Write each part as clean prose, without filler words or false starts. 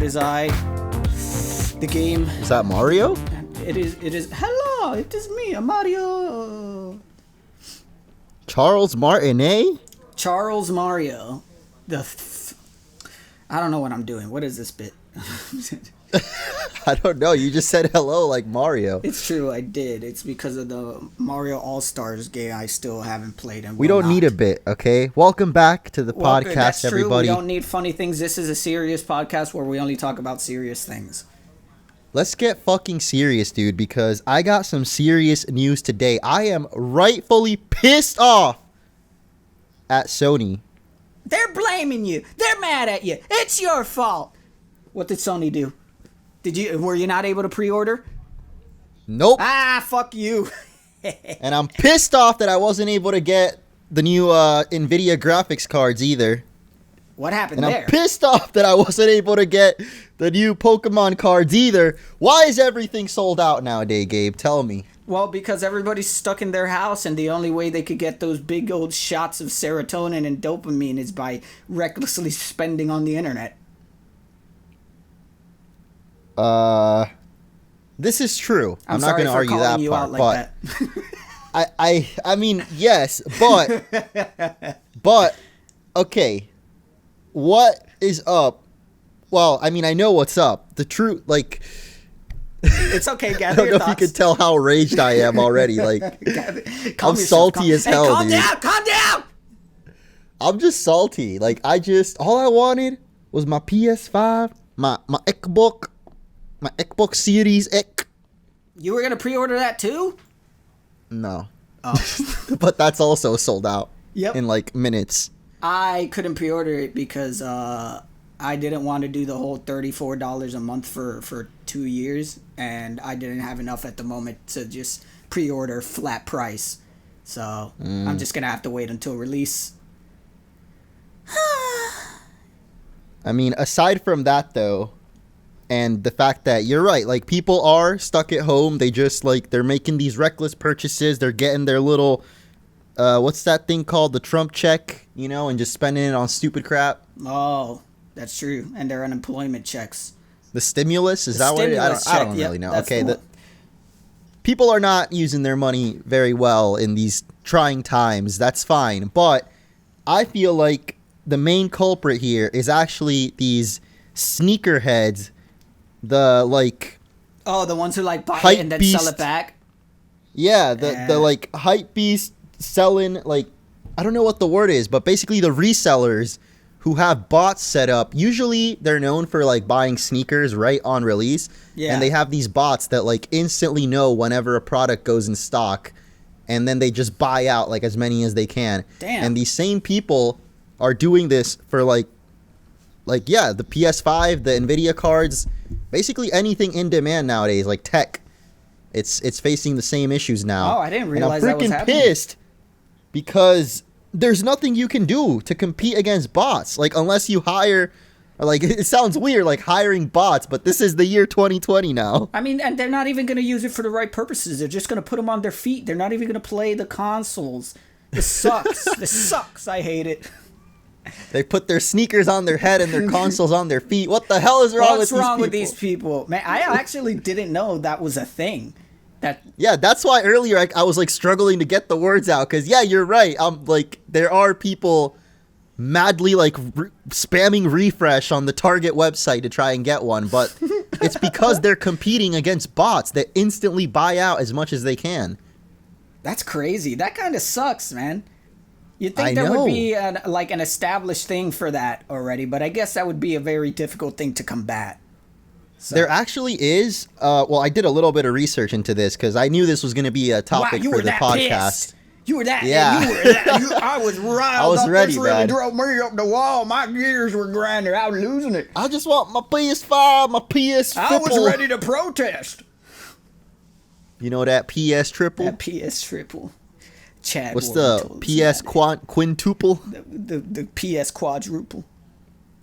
is I. The game. Is that Mario? It is. Hello, it is me, Mario. Charles Martinet? Charles Mario. I don't know what I'm doing. What is this bit? I don't know. You just said hello like Mario. It's true, I did. It's because of the Mario All-Stars game I still haven't played. And we don't need a bit, okay? Welcome back to the podcast, that's true. everybody. We don't need funny things. This is a serious podcast where we only talk about serious things. Let's get fucking serious, dude, because I got some serious news today. I am rightfully pissed off at Sony. They're blaming you. They're mad at you. It's your fault. What did Sony do? Were you not able to pre-order? Nope. Ah, fuck you. And I'm pissed off that I wasn't able to get the new NVIDIA graphics cards either. What happened and there? I'm pissed off that I wasn't able to get the new Pokemon cards either. Why is everything sold out nowadays, Gabe? Tell me. Well, because everybody's stuck in their house, and the only way they could get those big old shots of serotonin and dopamine is by recklessly spending on the internet. This is true. I'm not sorry going to for argue calling that you part, out like but that. I mean, yes, but okay. What is up? Well, I mean, I know what's up. The truth, like, it's okay. Gather I don't your know thoughts. if you can tell how raged I am already. Like, I'm salty as hell, calm dude. down, calm down. I'm just salty. Like, all I wanted was my PS5, my Xbox Series X. You were gonna pre-order that too? No. Oh. But that's also sold out. Yep. In like minutes. I couldn't pre-order it because I didn't want to do the whole $34 a month for 2 years, and I didn't have enough at the moment to just pre-order flat price. So I'm just gonna have to wait until release. I mean, aside from that though, and the fact that you're right, like people are stuck at home, they just like they're making these reckless purchases, they're getting their little what's that thing called, the Trump check, you know, and just spending it on stupid crap. Oh, that's true. And their unemployment checks. The stimulus, is that what it is? I don't really know. Okay, people are not using their money very well in these trying times. That's fine, but I feel like the main culprit here is actually these sneakerheads, the like the ones who like buy it and then sell it back. Yeah, the like hype beast selling, like, I don't know what the word is, but basically the resellers who have bots set up. Usually they're known for like buying sneakers right on release. Yeah. And they have these bots that like instantly know whenever a product goes in stock, and then they just buy out like as many as they can. Damn. And these same people are doing this for like yeah, the PS5, the NVIDIA cards, basically anything in demand nowadays, like tech. It's facing the same issues now. Oh, I didn't realize that was happening. And I'm freaking pissed because there's nothing you can do to compete against bots. Like, unless you hire, like, it sounds weird, like hiring bots, but this is the year 2020 now. I mean, and they're not even going to use it for the right purposes. They're just going to put them on their feet. They're not even going to play the consoles. This sucks. This sucks. I hate it. They put their sneakers on their head and their consoles on their feet. What the hell is wrong with these people? What's wrong with these people? Man, I actually didn't know that was a thing. Yeah, that's why earlier I was like struggling to get the words out, because yeah, you're right. Like, there are people madly like spamming refresh on the Target website to try and get one, but it's because they're competing against bots that instantly buy out as much as they can. That's crazy. That kind of sucks, man. You'd think there would be an established thing for that already, but I guess that would be a very difficult thing to combat. So. There actually is. Well, I did a little bit of research into this because I knew this was going to be a topic for the podcast. Pissed. You were that. Yeah. You were that. I was riled I was up. ready, this really man. drove me up the wall. My gears were grinding. I was losing it. I just want my PS5, my PS triple. I was ready to protest. You know that PS triple? That PS triple. Chad. What's the PS quintuple? The PS quadruple.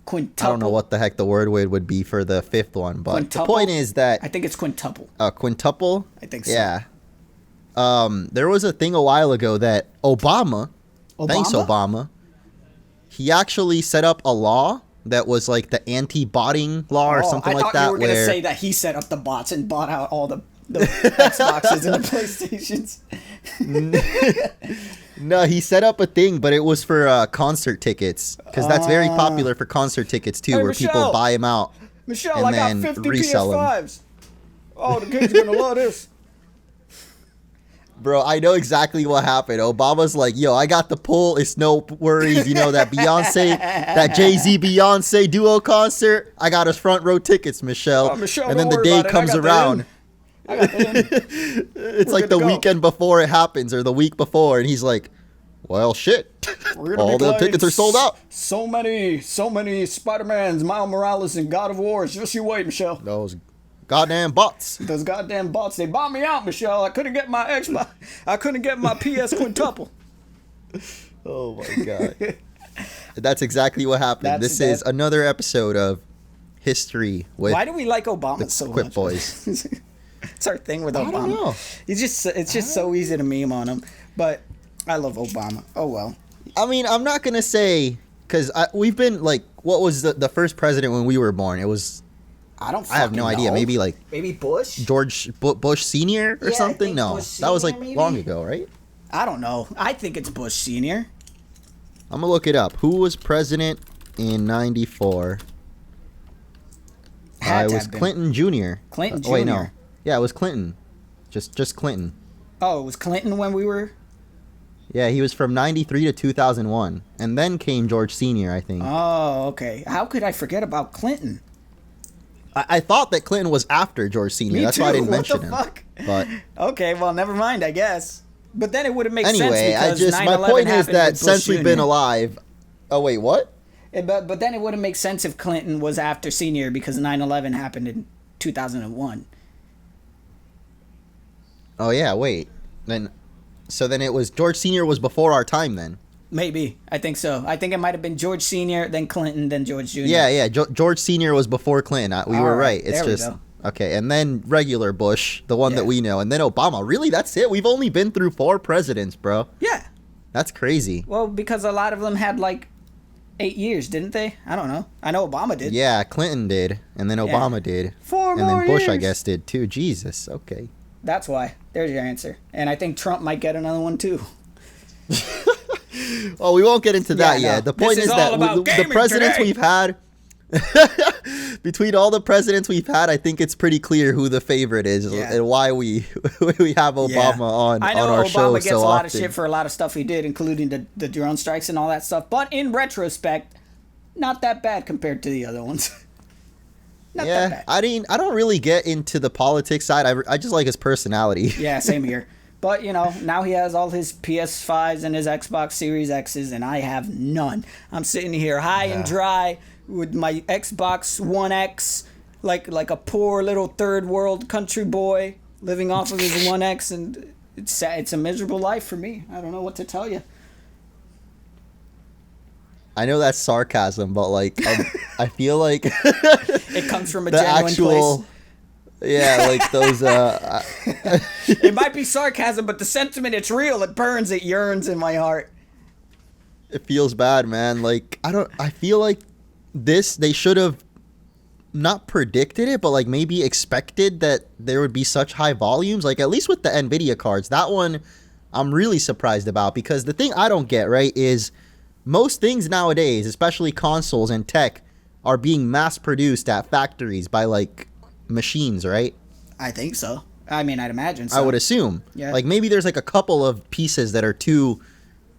Quintuple. I don't know what the heck the word would be for the fifth one, but quintuple? The point is that I think it's quintuple. Quintuple? I think so. Yeah. There was a thing a while ago that Obama, thanks Obama, he actually set up a law that was like the anti-botting law or something like that. I thought you were going to say that he set up the bots and bought out all the Xboxes and the PlayStations. No, he set up a thing, but it was for concert tickets, because that's very popular for concert tickets too, where Michelle, people buy them out. Michelle, and I then got 50 resell PS5s. Oh, the kids are going to love this. Bro, I know exactly what happened. Obama's like, yo, I got the pull. It's no worries. You know, that Beyonce, that Jay-Z Beyonce duo concert, I got us front row tickets, Michelle. Michelle, and then the day comes around. It's It's like the weekend before it happens, or the week before, and he's like, well, shit. All the tickets are sold out. So many Spider-Mans, Miles Morales, and God of Wars. Just you wait, Michelle. Those goddamn bots. Those goddamn bots. They bought me out, Michelle. I couldn't get my Xbox. I couldn't get my PS quintuple. Oh, my God. That's exactly what happened. This is another episode of History with Why do we like Obama so Quip much? Boys. It's our thing with Obama. I don't know. It's just so easy to meme on him. But I love Obama. Oh, well. I mean, I'm not going to say, because we've been, like, what was the first president when we were born? It was, I have no idea. Maybe, like, maybe Bush? George Bush Sr. or something? No, that was, like, long ago, right? I don't know. I think it's Bush Sr. I'm going to look it up. Who was president in 94? It was Clinton Jr. Clinton Jr. Wait, no. Yeah, it was Clinton. Just Clinton. Oh, it was Clinton when we were... Yeah, he was from 93 to 2001. And then came George Sr., I think. Oh, okay. How could I forget about Clinton? I thought that Clinton was after George Sr. That's why I didn't mention him. What the fuck? But okay, well, never mind, I guess. But then it would have made sense because my point is that since we've been alive... Oh, wait, what? But then it wouldn't make sense if Clinton was after Senior because 9/11 happened in 2001. Oh, yeah, wait. So then it was George Sr. was before our time then. Maybe. I think so. I think it might have been George Sr., then Clinton, then George Jr. Yeah. George Sr. was before Clinton. We were right. It's there just... we go. Okay, and then regular Bush, the one that we know, and then Obama. Really? That's it? We've only been through 4 presidents, bro. Yeah. That's crazy. Well, because a lot of them had like 8 years, didn't they? I don't know. I know Obama did. Yeah, Clinton did, and then Obama did. 4 more And then Bush, years. I guess, did too. Jesus, okay. That's why. There's your answer. And I think Trump might get another one too. Well, we won't get into that yet. The point is that the presidents we've had... Between all the presidents we've had, I think it's pretty clear who the favorite is and why we have Obama on our show so often. I know Obama gets a lot of shit for a lot of stuff he did, including the drone strikes and all that stuff. But in retrospect, not that bad compared to the other ones. Not that bad. I don't really get into the politics side. I just like his personality. Yeah, same here. But, you know, now he has all his PS5s and his Xbox Series X's, and I have none. I'm sitting here high and dry with my Xbox One X, like a poor little third world country boy living off of his One X, and it's a miserable life for me. I don't know what to tell you. I know that's sarcasm, but like I feel like it comes from a genuine place. Yeah, like those. It might be sarcasm, but the sentiment, it's real. It burns. It yearns in my heart. It feels bad, man. Like I feel like they should have not predicted it, but like maybe expected that there would be such high volumes. Like at least with the Nvidia cards, that one I'm really surprised about, because the thing I don't get right is most things nowadays, especially consoles and tech, are being mass produced at factories by like machines, right? I think so. I mean, I'd imagine so. I would assume. Yeah. Like maybe there's like a couple of pieces that are too...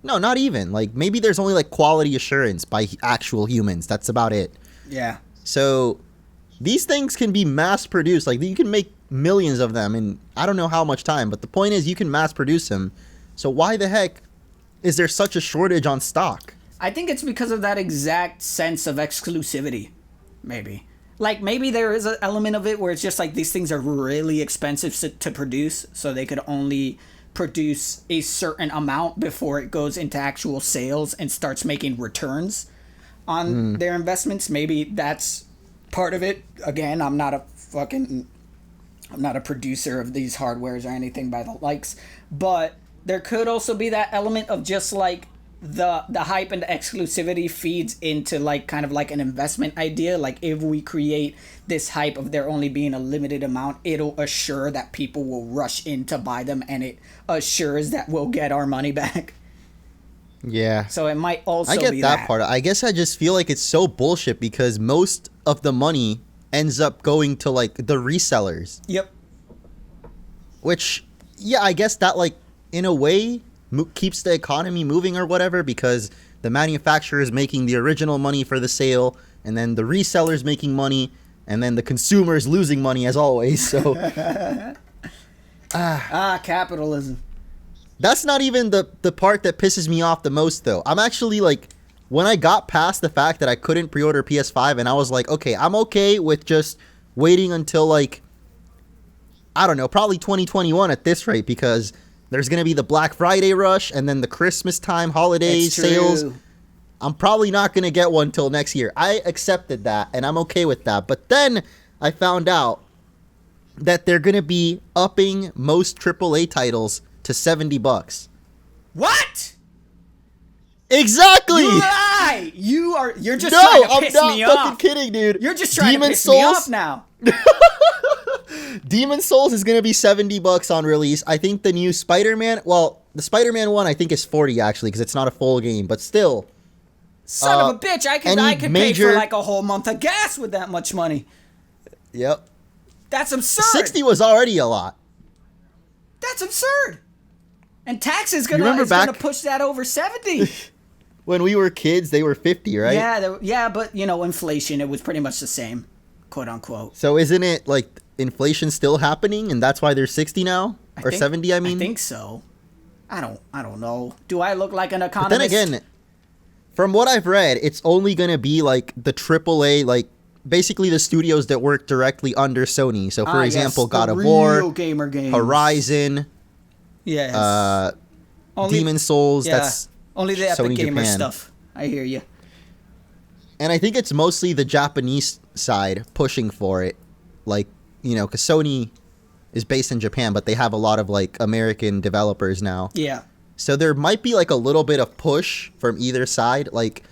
No, not even. Like maybe there's only like quality assurance by actual humans. That's about it. Yeah. So these things can be mass produced. Like you can make millions of them in I don't know how much time, but the point is you can mass produce them. So why the heck is there such a shortage on stock? I think it's because of that exact sense of exclusivity, maybe. Like, maybe there is an element of it where it's just like these things are really expensive to produce, so they could only produce a certain amount before it goes into actual sales and starts making returns on their investments. Maybe that's part of it. Again, I'm not a producer of these hardwares or anything by the likes, but there could also be that element of just like the hype and the exclusivity feeds into like kind of like an investment idea. Like if we create this hype of there only being a limited amount, it'll assure that people will rush in to buy them, and it assures that we'll get our money back. Yeah. So it might also I get be that part. I guess I just feel like it's so bullshit because most of the money ends up going to like the resellers. Yep. Which, yeah, I guess that like in a way keeps the economy moving or whatever, because the manufacturer is making the original money for the sale, and then the resellers making money, and then the consumer is losing money as always. So capitalism. That's not even the part that pisses me off the most, though. I'm actually like, when I got past the fact that I couldn't pre-order PS5, and I was like, okay, I'm okay with just waiting until like, I don't know, probably 2021 at this rate, because there's going to be the Black Friday rush and then the Christmas time holidays sales. I'm probably not going to get one till next year. I accepted that, and I'm okay with that. But then I found out that they're going to be upping most AAA titles to $70. What? Exactly. You lie. You're just trying to piss me off. No, I'm not fucking kidding, dude. You're just trying to piss me off now. Demon Souls is going to be $70 on release. I think the new Spider-Man, well, the Spider-Man one I think is $40 actually, because it's not a full game, but still. Son of a bitch, I could pay for like a whole month of gas with that much money. Yep. That's absurd. 60 was already a lot. That's absurd. And tax is gonna push that over 70. When we were kids, they were 50, right? Yeah, but you know, inflation, it was pretty much the same, quote unquote. So isn't it like inflation still happening, and that's why they're 60 now? Or 70, I mean? I think so. I don't know. Do I look like an economist? But then again, from what I've read, it's only going to be like the AAA, like basically the studios that work directly under Sony. So for example, God of War, gamer games. Horizon, yes. Demon Souls, that's only the Epic Sony Gamer Japan stuff. I hear you. And I think it's mostly the Japanese side pushing for it. Like, you know, because Sony is based in Japan, but they have a lot of like American developers now. Yeah. So there might be like a little bit of push from either side. Like,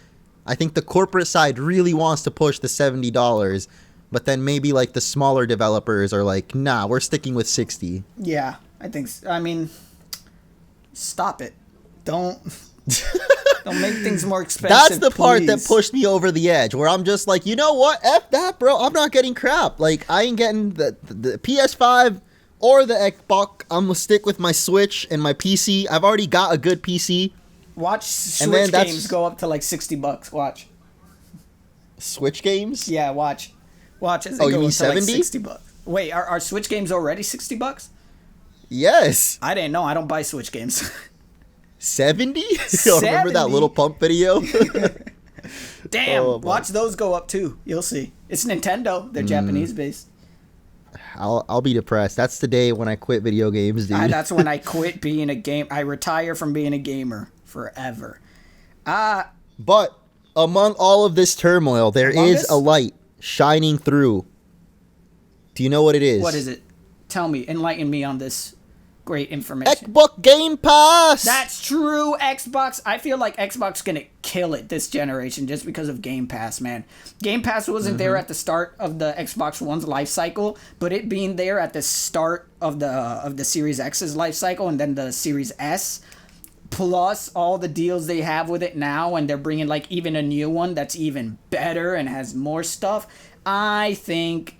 I think the corporate side really wants to push the $70, but then maybe like the smaller developers are like, nah, we're sticking with 60. Yeah, I think. I mean, stop it. Don't make things more expensive. That's the part that pushed me over the edge, where I'm just like, you know what? F that, bro. I'm not getting crap. Like, I ain't getting the PS5 or the Xbox. I'm gonna stick with my Switch and my PC. I've already got a good PC. Watch Switch games go up to like $60. Watch. Switch games? Yeah, watch as they you go mean up to 70? like $60. Wait, are Switch games already $60? Yes. I didn't know. I don't buy Switch games. 70? Remember that little pump video? Damn, watch those go up too. You'll see. It's Nintendo. They're Japanese based. I'll be depressed. That's the day when I quit video games, dude. That's when I quit being a game. I retire from being a gamer forever. But among all of this turmoil, there is a light shining through. Do you know what it is? What is it? Tell me. Enlighten me on this great information. Xbox Game Pass! That's true, Xbox. I feel like Xbox gonna kill it this generation just because of Game Pass, man. Game Pass wasn't there at the start of the Xbox One's life cycle, but it being there at the start of the Series X's life cycle and then the Series S, plus all the deals they have with it now, and they're bringing like even a new one that's even better and has more stuff. I think,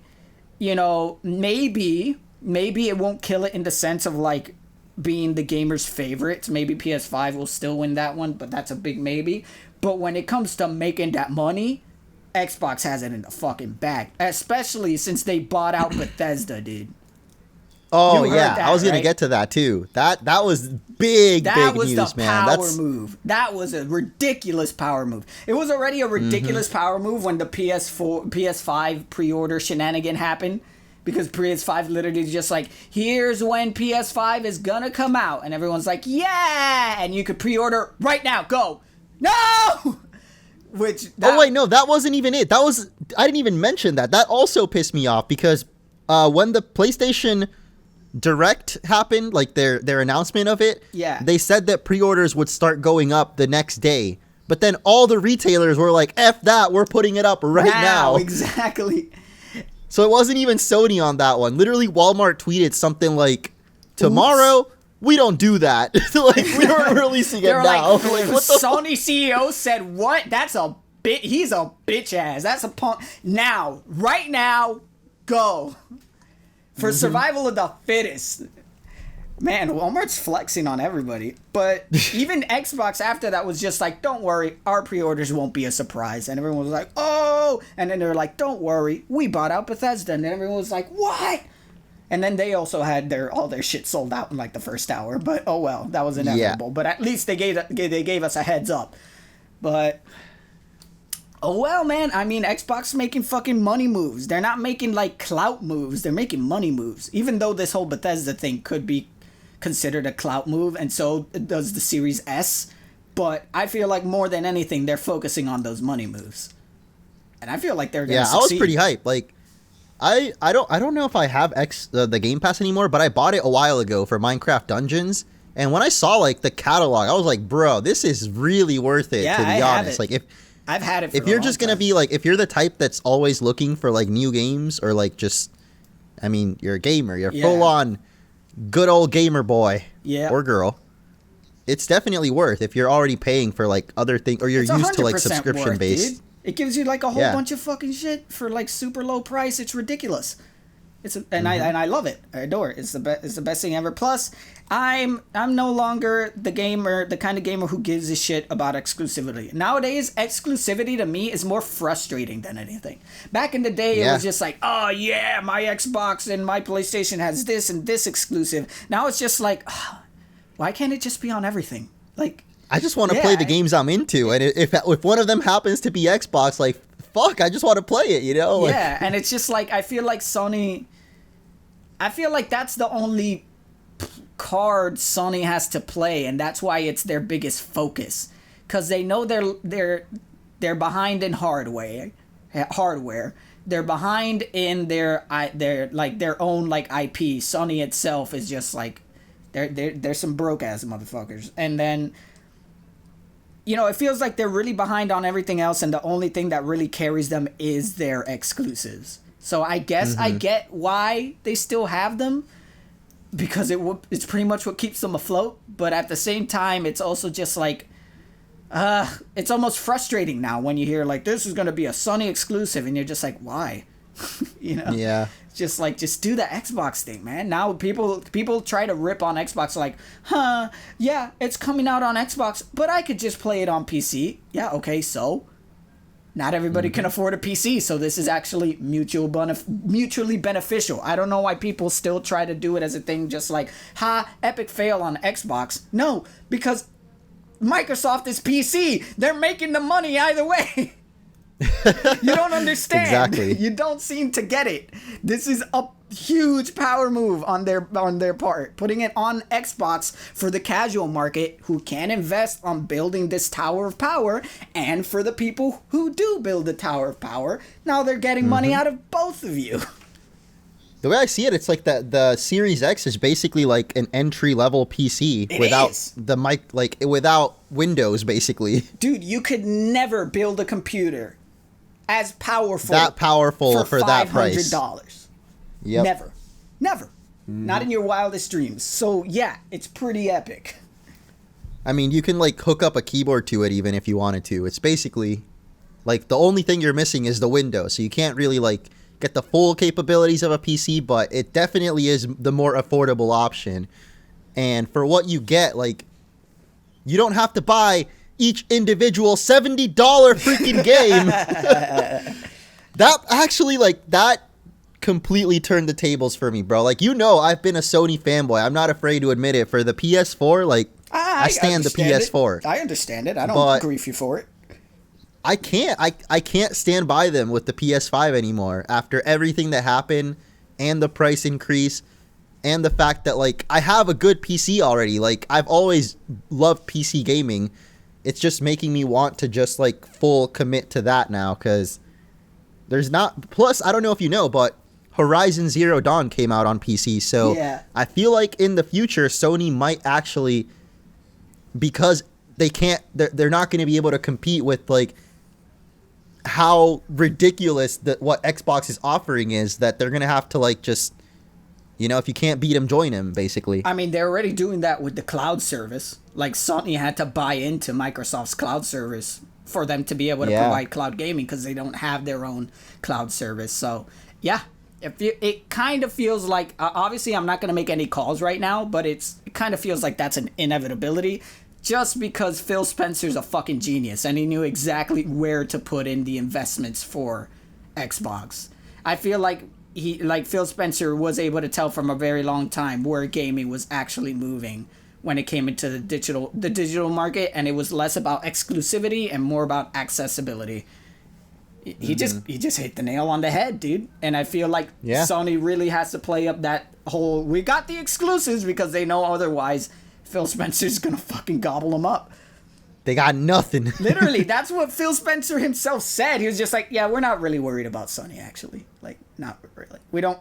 you know, maybe it won't kill it in the sense of like being the gamer's favorites. Maybe PS5 will still win that one, but that's a big maybe. But when it comes to making that money, Xbox has it in the fucking bag. Especially since they bought out Bethesda, dude. Oh yeah, I was gonna get to that too. That was big news, man. That was the power move. That was a ridiculous power move. It was already a ridiculous power move when the PS5 pre-order shenanigan happened. Because PS5 literally just like, here's when PS5 is gonna come out. And everyone's like, yeah! And you could pre-order right now. Go. No! Oh, wait, no, that wasn't even it. I didn't even mention that. That also pissed me off because when the PlayStation Direct happened, like their announcement of it, they said that pre-orders would start going up the next day. But then all the retailers were like, F that, we're putting it up right now. Exactly. So it wasn't even Sony on that one. Literally, Walmart tweeted something like, tomorrow, we don't do that. Like, we weren't releasing it now. Like, what the Sony CEO said, what? That's a bit. He's a bitch ass. That's a punk. Now, right now, go. For survival of the fittest. Man, Walmart's flexing on everybody. But even Xbox after that was just like, don't worry, our pre-orders won't be a surprise. And everyone was like, oh. And then they're like, don't worry, we bought out Bethesda. And then everyone was like, what? And then they also had all their shit sold out in like the first hour. But oh well, that was inevitable. Yeah. But at least they gave us a heads up. But oh well, man. I mean, Xbox making fucking money moves. They're not making like clout moves. They're making money moves. Even though this whole Bethesda thing could be considered a clout move, and so does the Series S. But I feel like more than anything, they're focusing on those money moves. And I feel like they're gonna succeed. I was pretty hyped. Like, I don't know if I have the Game Pass anymore, but I bought it a while ago for Minecraft Dungeons. And when I saw like the catalog, I was like, bro, this is really worth it. To be honest, like I've had it. For if you're just gonna be like, if you're the type that's always looking for like new games, or like just, I mean, you're a gamer, you're full on good old gamer boy or girl. It's definitely worth if you're already paying for like other things, or you're used to like subscription based. It gives you like a whole bunch of fucking shit for like super low price. It's ridiculous. I love it. I adore it. It's the best thing ever. Plus, I'm no longer the kind of gamer who gives a shit about exclusivity. Nowadays, exclusivity to me is more frustrating than anything. Back in the day, it was just like, oh yeah, my Xbox and my PlayStation has this and this exclusive. Now it's just like, why can't it just be on everything? Like, I just want to play the games I'm into, and if one of them happens to be Xbox, like, fuck, I just want to play it, you know? Like, yeah, and it's just like, I feel like that's the only card Sony has to play, and that's why it's their biggest focus, because they know they're behind in hardware. They're behind in their like their own like IP. Sony itself is just like they're some broke ass motherfuckers, and then, you know, it feels like they're really behind on everything else, and the only thing that really carries them is their exclusives. So I guess I get why they still have them, because it's pretty much what keeps them afloat. But at the same time, it's also just like, it's almost frustrating now when you hear like, this is going to be a Sony exclusive, and you're just like, why? You know? Yeah. Just like, just do the Xbox thing, man. Now people try to rip on Xbox like, yeah, it's coming out on Xbox, but I could just play it on PC. Yeah, okay, so not everybody can afford a PC, so this is actually mutually beneficial. I don't know why people still try to do it as a thing, just like, epic fail on Xbox. No, because Microsoft is PC. They're making the money either way. You don't understand. Exactly. You don't seem to get it. This is a huge power move on their part, putting it on Xbox for the casual market who can invest on building this tower of power, and for the people who do build the tower of power, now they're getting money out of both of you. The way I see it, it's like the Series X is basically like an entry-level PC without Windows, basically. Dude, you could never build a computer as powerful for that price. $500. Yep. Never. Not in your wildest dreams. So yeah, it's pretty epic. I mean, you can like hook up a keyboard to it even if you wanted to. It's basically like the only thing you're missing is the window, so you can't really like get the full capabilities of a PC, but it definitely is the more affordable option. And for what you get, like, you don't have to buy each individual $70 freaking game. That actually, like, that completely turned the tables for me, bro. Like, you know, I've been a Sony fanboy. I'm not afraid to admit it. For the PS4, like, I stand the PS4. I understand it. I don't grief you for it. I can't stand by them with the PS5 anymore after everything that happened and the price increase and the fact that, like, I have a good PC already. Like, I've always loved PC gaming. It's just making me want to just, like, full commit to that now, because there's not... Plus, I don't know if you know, but Horizon Zero Dawn came out on PC. So Yeah. I feel like in the future, Sony might actually, because they're not going to be able to compete with like how ridiculous that what Xbox is offering is, that they're going to have to like just, if you can't beat him, join him, basically. I mean, they're already doing that with the cloud service. Like, Sony had to buy into Microsoft's cloud service for them to be able to provide cloud gaming because they don't have their own cloud service. So, yeah, it kind of feels like, obviously I'm not going to make any calls right now, but it kind of feels like that's an inevitability just because Phil Spencer's a fucking genius and he knew exactly where to put in the investments for Xbox. I feel like Phil Spencer was able to tell from a very long time where gaming was actually moving when it came into the digital market, and it was less about exclusivity and more about accessibility. He just hit the nail on the head, dude. And I feel like Sony really has to play up that whole, we got the exclusives, because they know otherwise Phil Spencer's gonna fucking gobble them up. They got nothing. Literally, that's what Phil Spencer himself said. He was just like, yeah, we're not really worried about Sony, actually. Like, not really. We don't...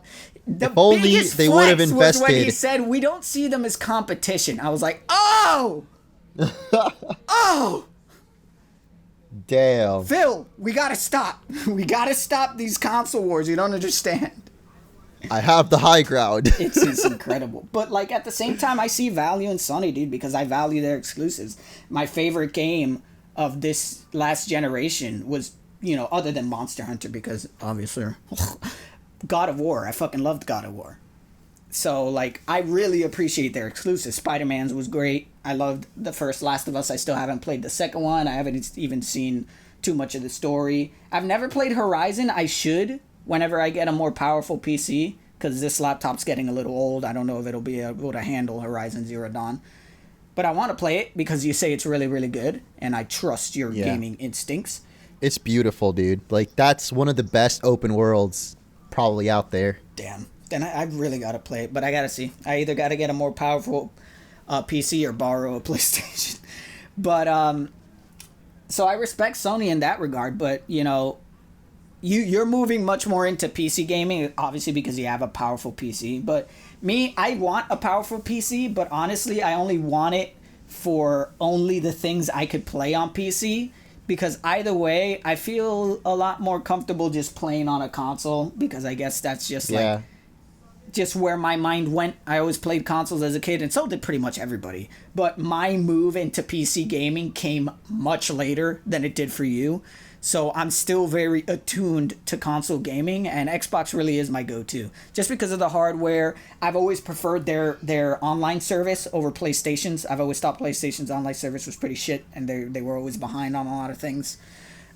The if only biggest they would have invested... was when he said, we don't see them as competition. I was like, oh! Oh! Damn. Phil, we gotta stop. We gotta stop these console wars. You don't understand. I have the high ground. It's incredible. But, like, at the same time, I see value in Sony, dude, because I value their exclusives. My favorite game of this last generation was, other than Monster Hunter, because, obviously, God of War. I fucking loved God of War. So, like, I really appreciate their exclusives. Spider-Man's was great. I loved the first Last of Us. I still haven't played the second one. I haven't even seen too much of the story. I've never played Horizon. I should, whenever I get a more powerful PC, because this laptop's getting a little old. I don't know if it'll be able to handle Horizon Zero Dawn. But I want to play it because you say it's really, really good, and I trust your gaming instincts. It's beautiful, dude. Like, that's one of the best open worlds probably out there. Damn. Then I really got to play it, but I got to see. I either got to get a more powerful PC or borrow a PlayStation. But, so I respect Sony in that regard, but, you're moving much more into PC gaming, obviously, because you have a powerful PC. But me, I want a powerful PC, but honestly, I only want it for only the things I could play on PC. Because either way, I feel a lot more comfortable just playing on a console, because I guess that's just like just where my mind went. I always played consoles as a kid, and so did pretty much everybody. But my move into PC gaming came much later than it did for you. So I'm still very attuned to console gaming, and Xbox really is my go-to. Just because of the hardware, I've always preferred their online service over PlayStation's. I've always thought PlayStation's online service was pretty shit, and they were always behind on a lot of things.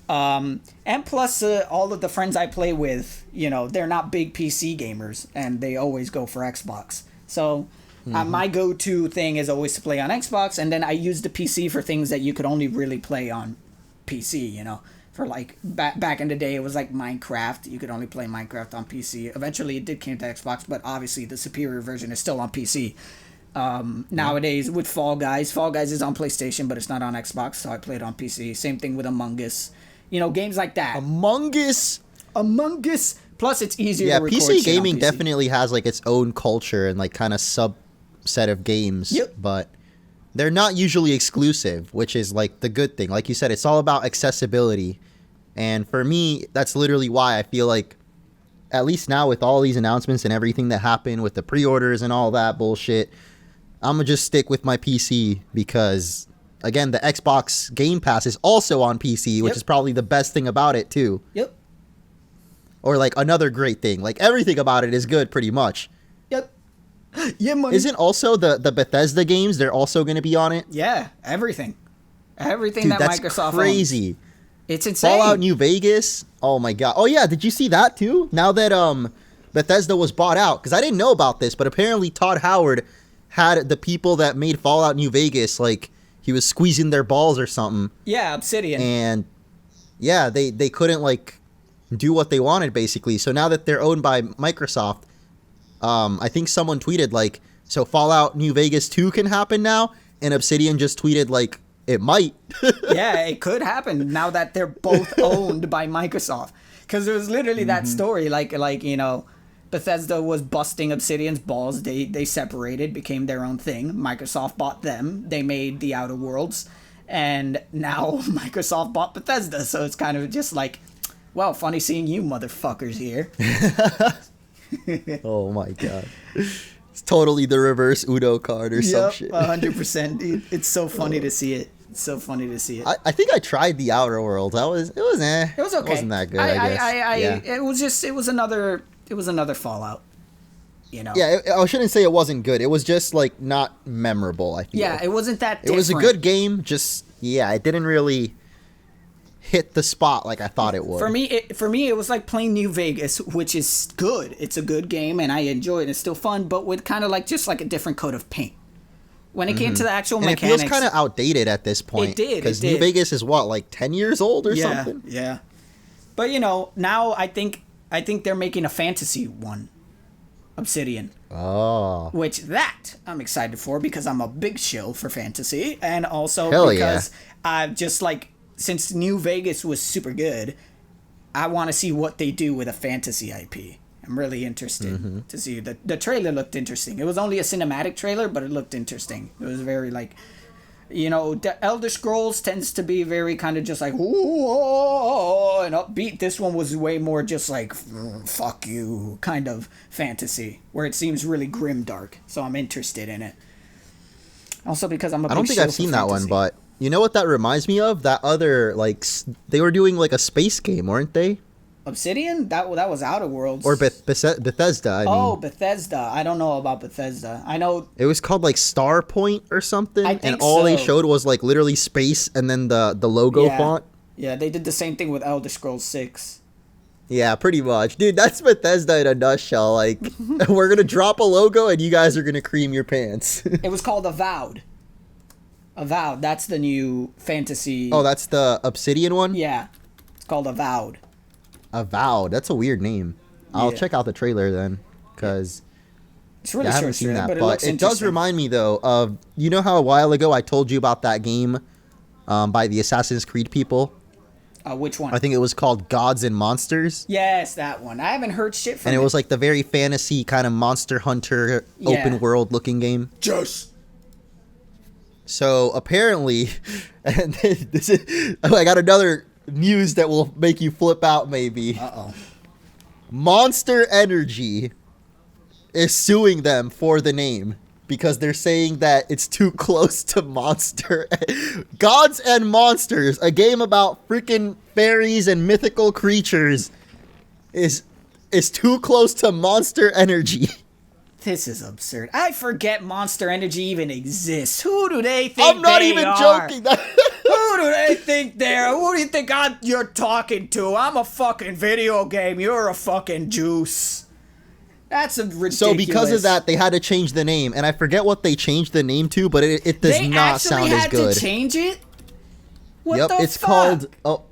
And plus, all of the friends I play with, they're not big PC gamers, and they always go for Xbox. So my go-to thing is always to play on Xbox, and then I use the PC for things that you could only really play on PC, For like back in the day, it was like Minecraft. You could only play Minecraft on PC. Eventually, it did came to Xbox, but obviously the superior version is still on PC. Nowadays, with Fall Guys is on PlayStation, but it's not on Xbox, so I play it on PC. Same thing with Among Us. Games like that. Among Us. Plus, it's easier to record PC shit on gaming PC. definitely has like its own culture and like kind of subset of games. Yep. But they're not usually exclusive, which is like the good thing. Like you said, it's all about accessibility. And for me, that's literally why I feel like, at least now with all these announcements and everything that happened with the pre-orders and all that bullshit, I'm going to just stick with my PC because, again, the Xbox Game Pass is also on PC, which is probably the best thing about it, too. Yep. Or, like, another great thing. Like, everything about it is good, pretty much. Yep. Yeah, money. Isn't also the Bethesda games, they're also going to be on it? Yeah, everything. Everything Dude, that that's Microsoft crazy. owns. It's insane. Fallout New Vegas. Oh, my God. Oh, yeah, did you see that, too? Now that Bethesda was bought out. Because I didn't know about this, but apparently Todd Howard had the people that made Fallout New Vegas, like, he was squeezing their balls or something. Yeah, Obsidian. And, yeah, they couldn't, like, do what they wanted, basically. So now that they're owned by Microsoft, I think someone tweeted, like, so Fallout New Vegas 2 can happen now? And Obsidian just tweeted, like, it might. Yeah, it could happen now that they're both owned by Microsoft. Because there was literally that story, like Bethesda was busting Obsidian's balls. They separated, became their own thing. Microsoft bought them. They made the Outer Worlds. And now Microsoft bought Bethesda. So it's kind of just like, well, funny seeing you motherfuckers here. Oh my god. It's totally the reverse Uno card or some shit. 100%, dude. It's so funny to see it. It's so funny to see it. I think I tried the Outer Worlds. It was It was okay. It wasn't that good, I guess. It was another Fallout. You know. Yeah, I shouldn't say it wasn't good. It was just like not memorable, I feel. Yeah, it wasn't that different. It was a good game, just it didn't really hit the spot like I thought it would. For me, it was like playing New Vegas, which is good. It's a good game, and I enjoy it. It's still fun, but with kind of like just like a different coat of paint. When it came to the actual mechanics, it feels kind of outdated at this point. It did, because New Vegas is what, like 10 years old or something. Yeah. But you know, now I think they're making a fantasy one, Obsidian. Oh. Which that I'm excited for because I'm a big shill for fantasy, and also because I've just like, since New Vegas was super good, I want to see what they do with a fantasy IP. I'm really interested to see. The trailer looked interesting. It was only a cinematic trailer, but it looked interesting. It was very like, you know, the Elder Scrolls tends to be very kind of just like, ooh, and upbeat. This one was way more just like, fuck you kind of fantasy, where it seems really grimdark. So I'm interested in it. Also because I'm a big I don't think I've seen that one, but you know what that reminds me of? That other, like, they were doing like a space game, weren't they? Obsidian? That was Outer Worlds. Or Bethesda, I mean. Bethesda. I don't know about Bethesda. I know... It was called, like, Star Point or something. And all they showed was, like, literally space and then the logo font. Yeah, they did the same thing with Elder Scrolls 6. Yeah, pretty much. Dude, that's Bethesda in a nutshell. Like, we're going to drop a logo and you guys are going to cream your pants. It was called Avowed. Avowed. That's the new fantasy... Oh, that's the Obsidian one? Yeah. It's called Avowed. Avowed. That's a weird name. I'll check out the trailer then, because it's really I haven't seen that. But it does remind me though of, you know how a while ago I told you about that game by the Assassin's Creed people. Which one? I think it was called Gods and Monsters. Yes, that one. I haven't heard shit from it. And it was like the very fantasy kind of Monster Hunter open world looking game. Just. So apparently, and this is, I got another news that will make you flip out maybe. Uh-oh. Monster Energy is suing them for the name because they're saying that it's too close to Monster. Gods and Monsters, a game about freaking fairies and mythical creatures, is too close to Monster Energy. This is absurd. I forget Monster Energy even exists. Who do they think they are? I'm not even joking. Who do they think they are? Who do you think you're talking to? I'm a fucking video game. You're a fucking juice. That's a ridiculous. So because of that, they had to change the name, and I forget what they changed the name to, but it does not sound as good. They actually had to change it? What the fuck?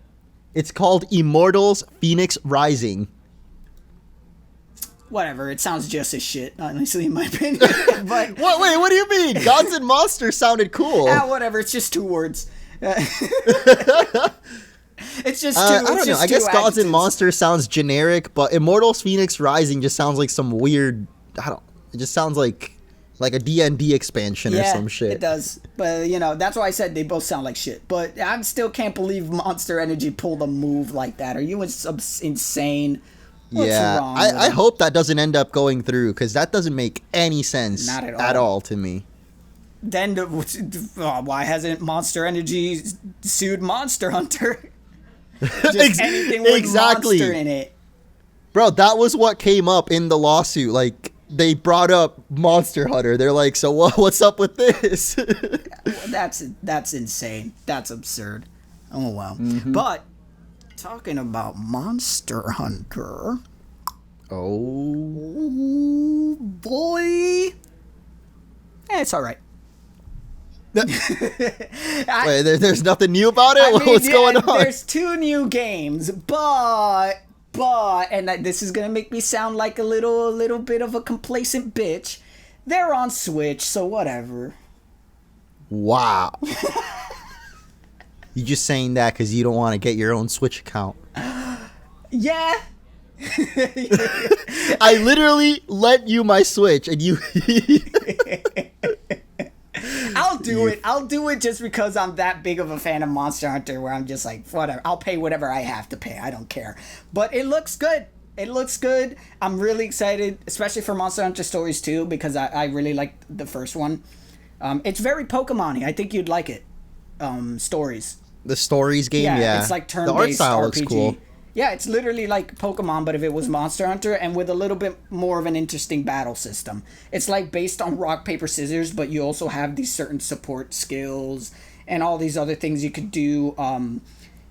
It's called Immortals Phoenix Rising. Whatever, it sounds just as shit, honestly, in my opinion. But what do you mean? Gods and Monsters sounded cool. Whatever, it's just two words. It's just two. I don't know. I guess Gods and Monsters sounds generic, but Immortals Phoenix Rising just sounds like some weird. It just sounds like a D&D expansion or some shit. It does. But you know, that's why I said they both sound like shit. But I still can't believe Monster Energy pulled a move like that. Are you insane? What's wrong with I hope that doesn't end up going through, because that doesn't make any sense Not at all to me. Then why hasn't Monster Energy sued Monster Hunter? Just anything with monster in it. Bro, that was what came up in the lawsuit. Like, they brought up Monster Hunter. They're like, so what's up with this? That's insane. That's absurd. Oh, wow. Mm-hmm. But talking about Monster Hunter. Oh boy. It's all right. Wait, there's nothing new about it? What's going on? There's 2 new games, but and this is gonna make me sound like a little bit of a complacent bitch. They're on Switch, so whatever. Wow. You just saying that because you don't want to get your own Switch account. Yeah, I literally lent you my Switch, and you. I'll do it. I'll do it just because I'm that big of a fan of Monster Hunter, where I'm just like, whatever. I'll pay whatever I have to pay. I don't care. But it looks good. It looks good. I'm really excited, especially for Monster Hunter Stories 2, because I really liked the first one. It's very Pokemon-y. I think you'd like it. Stories. The Stories game, yeah. It's like turn-based the art style RPG. looks cool. Yeah, it's literally like Pokemon, but if it was Monster Hunter, and with a little bit more of an interesting battle system. It's like based on rock, paper, scissors, but you also have these certain support skills and all these other things you could do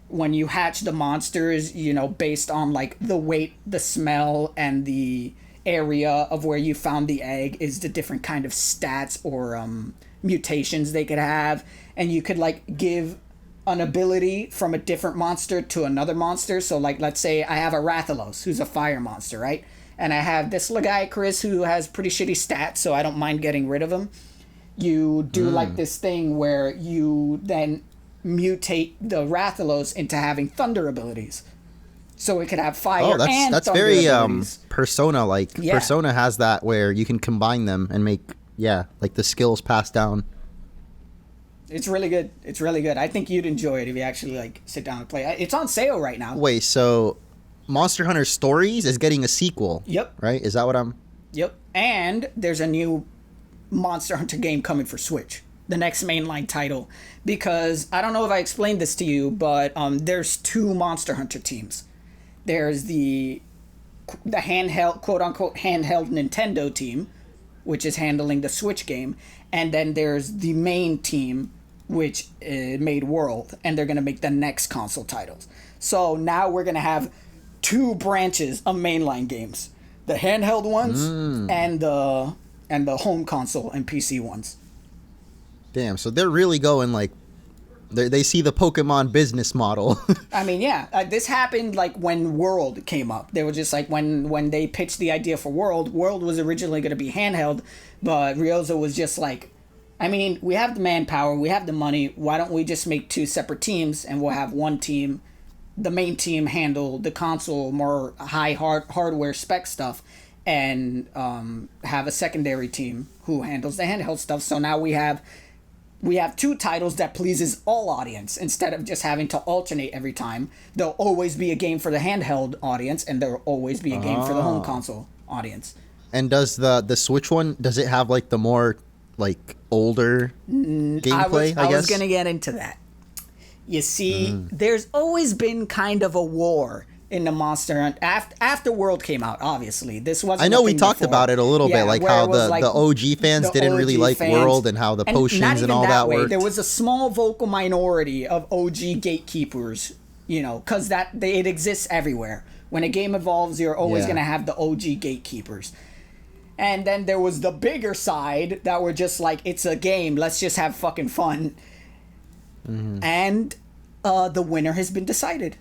when you hatch the monsters, you know, based on like the weight, the smell, and the area of where you found the egg is the different kind of stats or mutations they could have. And you could like give an ability from a different monster to another monster. So like, let's say I have a Rathalos, who's a fire monster, right? And I have this Lagiacrus who has pretty shitty stats, so I don't mind getting rid of him. You do like this thing where you then mutate the Rathalos into having thunder abilities. So it could have fire and that's thunder very abilities. Persona-like. Yeah. Persona has that where you can combine them and make, like the skills passed down. It's really good. It's really good. I think you'd enjoy it if you actually like sit down and play. It's on sale right now. Wait, so Monster Hunter Stories is getting a sequel? Yep. Right? Is that what I'm... Yep. And there's a new Monster Hunter game coming for Switch. The next mainline title. Because, I don't know if I explained this to you, but there's two Monster Hunter teams. There's the handheld, quote-unquote, handheld Nintendo team, which is handling the Switch game. And then there's the main team, which made World, and they're going to make the next console titles. So now we're going to have two branches of mainline games. The handheld ones and the home console and PC ones. Damn, so they're really going like... They see the Pokemon business model. I mean, yeah. This happened like when World came up. They were just like when they pitched the idea for World was originally going to be handheld, but Ryozo was just like, I mean, we have the manpower, we have the money, why don't we just make two separate teams and we'll have one team, the main team, handle the console, more high hardware spec stuff, and have a secondary team who handles the handheld stuff. So now we have two titles that pleases all audience instead of just having to alternate every time. There'll always be a game for the handheld audience, and there'll always be a game for the home console audience. And does the Switch one, does it have like the more like older gameplay, I guess? I was going to get into that. You see, there's always been kind of a war in the Monster Hunter after World came out. Obviously, this wasn't. I know we talked about it a little bit, like how the OG fans didn't really like World and how the potions and all that worked. There was a small vocal minority of OG gatekeepers, you know, because it exists everywhere. When a game evolves, you're always going to have the OG gatekeepers. And then there was the bigger side that were just like, it's a game, let's just have fucking fun. And the winner has been decided.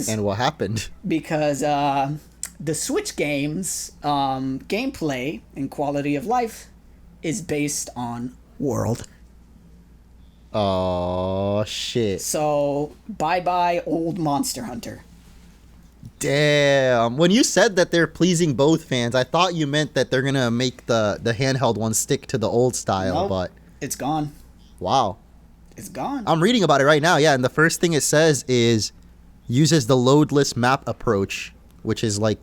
And what happened? Because the Switch game's gameplay and quality of life is based on World. Oh, shit. So, bye-bye old Monster Hunter. Damn. When you said that they're pleasing both fans, I thought you meant that they're going to make the handheld one stick to the old style, nope, but... it's gone. Wow. It's gone. I'm reading about it right now, yeah, and the first thing it says is uses the loadless map approach, which is like,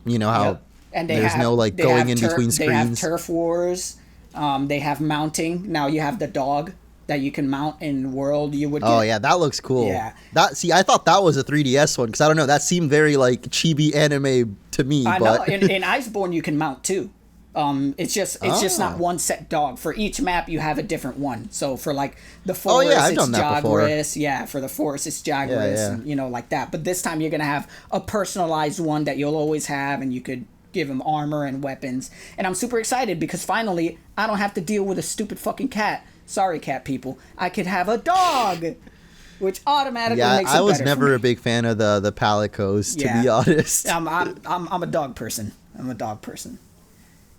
you know how and there's no like going in between screens. They have turf wars. They have mounting. Now you have the dog that you can mount in World. You would. Oh yeah, that looks cool. Yeah. I thought that was a 3DS one because I don't know. That seemed very like chibi anime to me. I know. In Iceborne you can mount too. It's just not one set dog. For each map, you have a different one. So for like the forest, it's Jagras. Yeah, for the forest, it's Jagras, and, you know, like that. But this time, you're gonna have a personalized one that you'll always have, and you could give him armor and weapons. And I'm super excited because finally, I don't have to deal with a stupid fucking cat. Sorry, cat people. I could have a dog, which automatically makes it better. I was never a big fan of the Palicos, to be honest. I'm a dog person. I'm a dog person.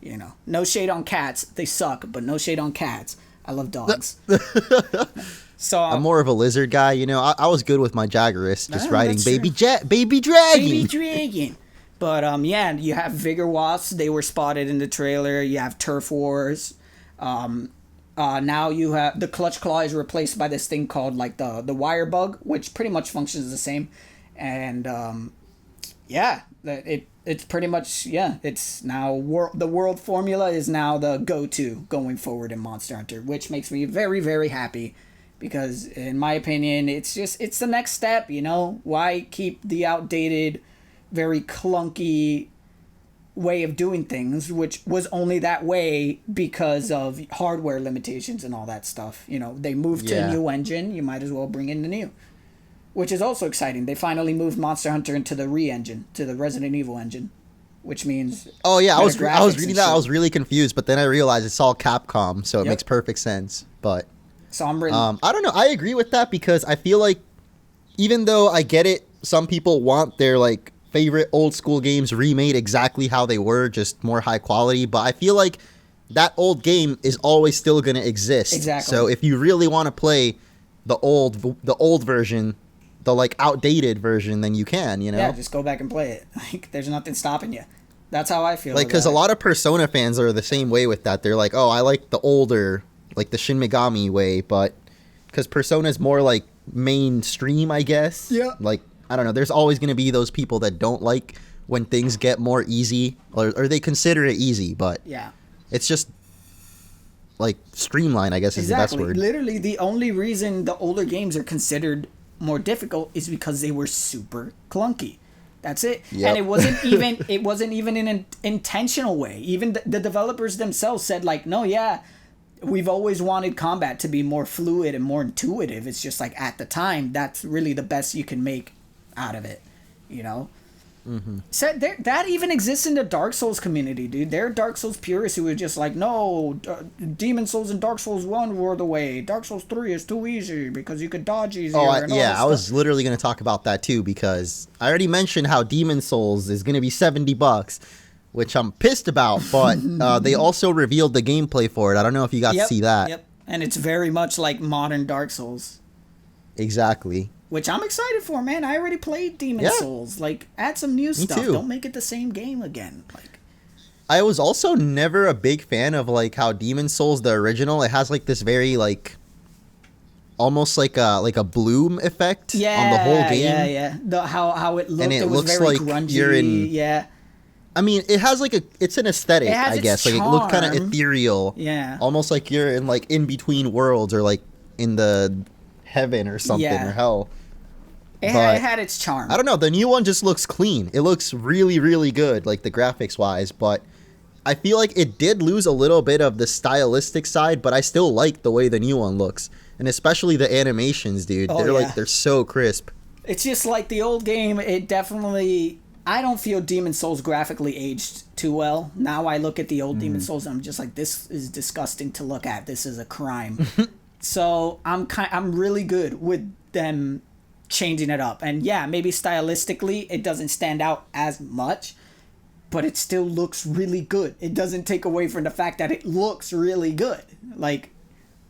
You know, no shade on cats. They suck, but no shade on cats. I love dogs. So I'm more of a lizard guy, you know. I was good with my Jaggerist, just riding baby dragon. Baby dragon. But yeah, you have Vigor Wasps. They were spotted in the trailer. You have Turf Wars. Now you have the Clutch Claw is replaced by this thing called like the Wire Bug, which pretty much functions the same. And yeah, it's pretty much, yeah, it's now the world formula is now the go-to going forward in Monster Hunter, which makes me very, very happy. Because, in my opinion, it's the next step, you know? Why keep the outdated, very clunky way of doing things, which was only that way because of hardware limitations and all that stuff? You know, they moved to a new engine, you might as well bring in the new. Which is also exciting. They finally moved Monster Hunter into the re-engine, to the Resident Evil engine. Which means... Oh, yeah, I was reading that, I was really confused, but then I realized it's all Capcom, so it makes perfect sense, but... So I'm really... I don't know. I agree with that because I feel like even though I get it, some people want their like favorite old school games remade exactly how they were, just more high quality. But I feel like that old game is always still going to exist. Exactly. So if you really want to play the old version, the like outdated version, then you can, you know? Yeah, just go back and play it. Like, there's nothing stopping you. That's how I feel. Like, because a lot of Persona fans are the same way with that. They're like, oh, I like the older... like the Shin Megami way, but because Persona is more like mainstream, I guess. Yeah. Like, I don't know. There's always going to be those people that don't like when things get more easy, or they consider it easy, but yeah, it's just like streamlined, I guess is the best word. Literally, the only reason the older games are considered more difficult is because they were super clunky. That's it. Yep. And it wasn't even in an intentional way. Even the developers themselves said like, no, yeah, we've always wanted combat to be more fluid and more intuitive. It's just like at the time, that's really the best you can make out of it, you know? Mm-hmm. So that even exists in the Dark Souls community, dude. There are Dark Souls purists who are just like, no, Demon Souls and Dark Souls 1 were the way. Dark Souls 3 is too easy because you could dodge easier. I was literally going to talk about that too because I already mentioned how Demon Souls is going to be $70. Which I'm pissed about, but they also revealed the gameplay for it. I don't know if you got to see that. Yep, and it's very much like modern Dark Souls. Exactly. Which I'm excited for, man. I already played Demon Souls. Like, add some new stuff. Too. Don't make it the same game again. Like, I was also never a big fan of like how Demon Souls, the original, it has like this very like almost like a bloom effect on the whole game. Yeah. How it looked. And it was looks very like grungy. you're in. Yeah. I mean, it has like it's an aesthetic, I guess. Like it looks kind of ethereal. Yeah. Almost like you're in like in between worlds or like in the heaven or something or hell. It had its charm. I don't know. The new one just looks clean. It looks really, really good, like the graphics wise. But I feel like it did lose a little bit of the stylistic side, but I still like the way the new one looks. And especially the animations, dude. They're so crisp. It's just like the old game. It definitely... I don't feel Demon Souls graphically aged too well. Now I look at the old Demon Souls and I'm just like, this is disgusting to look at. This is a crime. So I'm really good with them changing it up. And yeah, maybe stylistically it doesn't stand out as much, but it still looks really good. It doesn't take away from the fact that it looks really good. Like,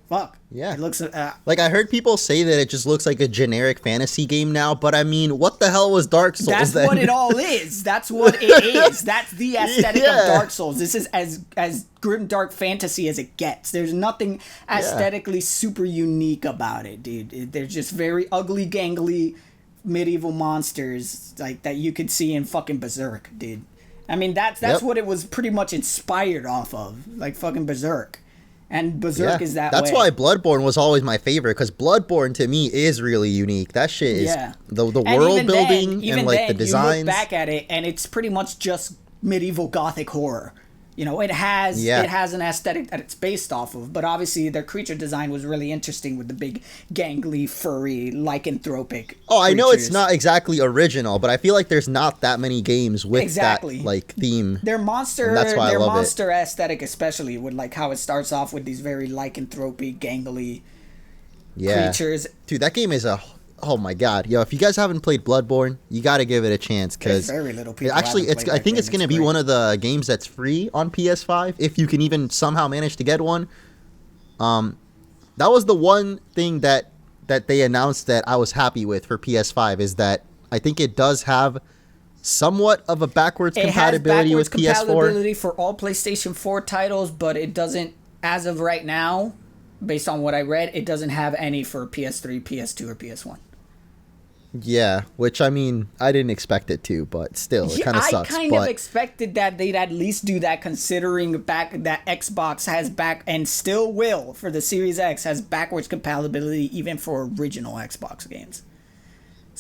fuck. Yeah. It looks like I heard people say that it just looks like a generic fantasy game now, but I mean, what the hell was Dark Souls That's then? what it all is. That's what it is. That's the aesthetic of Dark Souls. This is as grim dark fantasy as it gets. There's nothing aesthetically super unique about it, dude. They're just very ugly, gangly medieval monsters like that you could see in fucking Berserk, dude. I mean, that's what it was pretty much inspired off of, like fucking Berserk. And Berserk is that That's way. why Bloodborne was always my favorite, because Bloodborne to me is really unique. That shit is the world building and like the designs. You look back at it and it's pretty much just medieval gothic horror. You know, it has an aesthetic that it's based off of, but obviously their creature design was really interesting with the big gangly, furry, lycanthropic I know it's not exactly original, but I feel like there's not that many games with that like theme. Their monster aesthetic especially, with like how it starts off with these very lycanthropic, gangly creatures. Dude, that game is oh my god, yo! If you guys haven't played Bloodborne, you got to give it a chance because very little people. Actually, I think it's going to be one of the games that's free on PS5 if you can even somehow manage to get one. That was the one thing that they announced that I was happy with for PS5 is that I think it does have somewhat of a backwards compatibility with PS4. Compatibility for all PlayStation 4 titles, but it doesn't, as of right now, based on what I read, it doesn't have any for PS3, PS2, or PS1. Yeah, which I mean, I didn't expect it to, but still, it kind of sucks. I kind of expected that they'd at least do that, considering that Xbox has and still will for the Series X has backwards compatibility even for original Xbox games.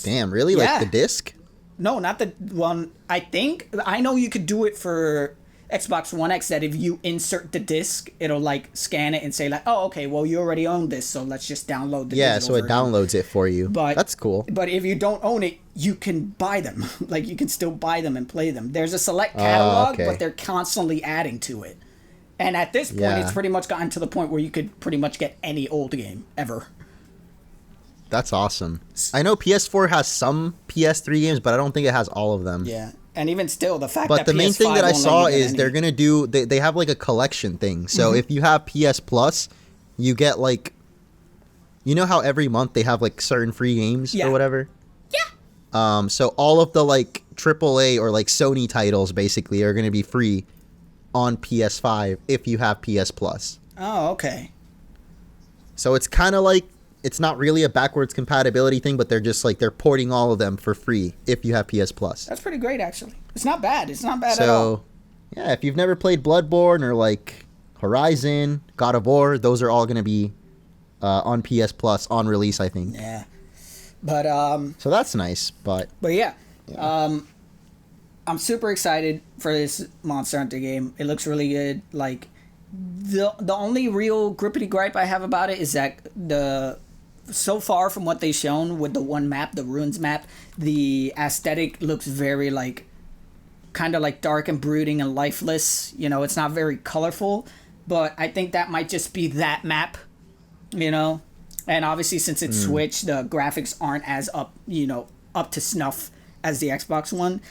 Damn, really? Yeah. Like the disc? No, not the one. I know you could do it for Xbox One X, that if you insert the disc, it'll like scan it and say like, oh, okay, well, you already own this, so let's just download the digital so it version. downloads it for you. But that's cool. But if you don't own it, you can buy them. Like, you can still buy them and play them. There's a select catalog, but they're constantly adding to it. And at this point, it's pretty much gotten to the point where you could pretty much get any old game ever. That's awesome. I know PS4 has some PS3 games, but I don't think it has all of them. Yeah. And even still, the fact but that the main PS5 thing that I saw is any. They're going to do, they have like a collection thing. So if you have PS Plus, you get like, you know how every month they have like certain free games or whatever? Yeah. So all of the like AAA or like Sony titles basically are going to be free on PS5 if you have PS Plus. Oh, okay. So it's kind of like, it's not really a backwards compatibility thing, but they're just like, they're porting all of them for free if you have PS Plus. That's pretty great, actually. It's not bad. It's not bad at all. So, yeah, if you've never played Bloodborne or like Horizon, God of War, those are all going to be on PS Plus on release, I think. Yeah. But, so that's nice, but yeah. I'm super excited for this Monster Hunter game. It looks really good. Like, the only real grippity gripe I have about it is that so far from what they've shown with the one map, the Ruins map, the aesthetic looks very like kind of like dark and brooding and lifeless. You know, it's not very colorful, but I think that might just be that map, you know. And obviously, since it's Switch, the graphics aren't as up to snuff as the Xbox One.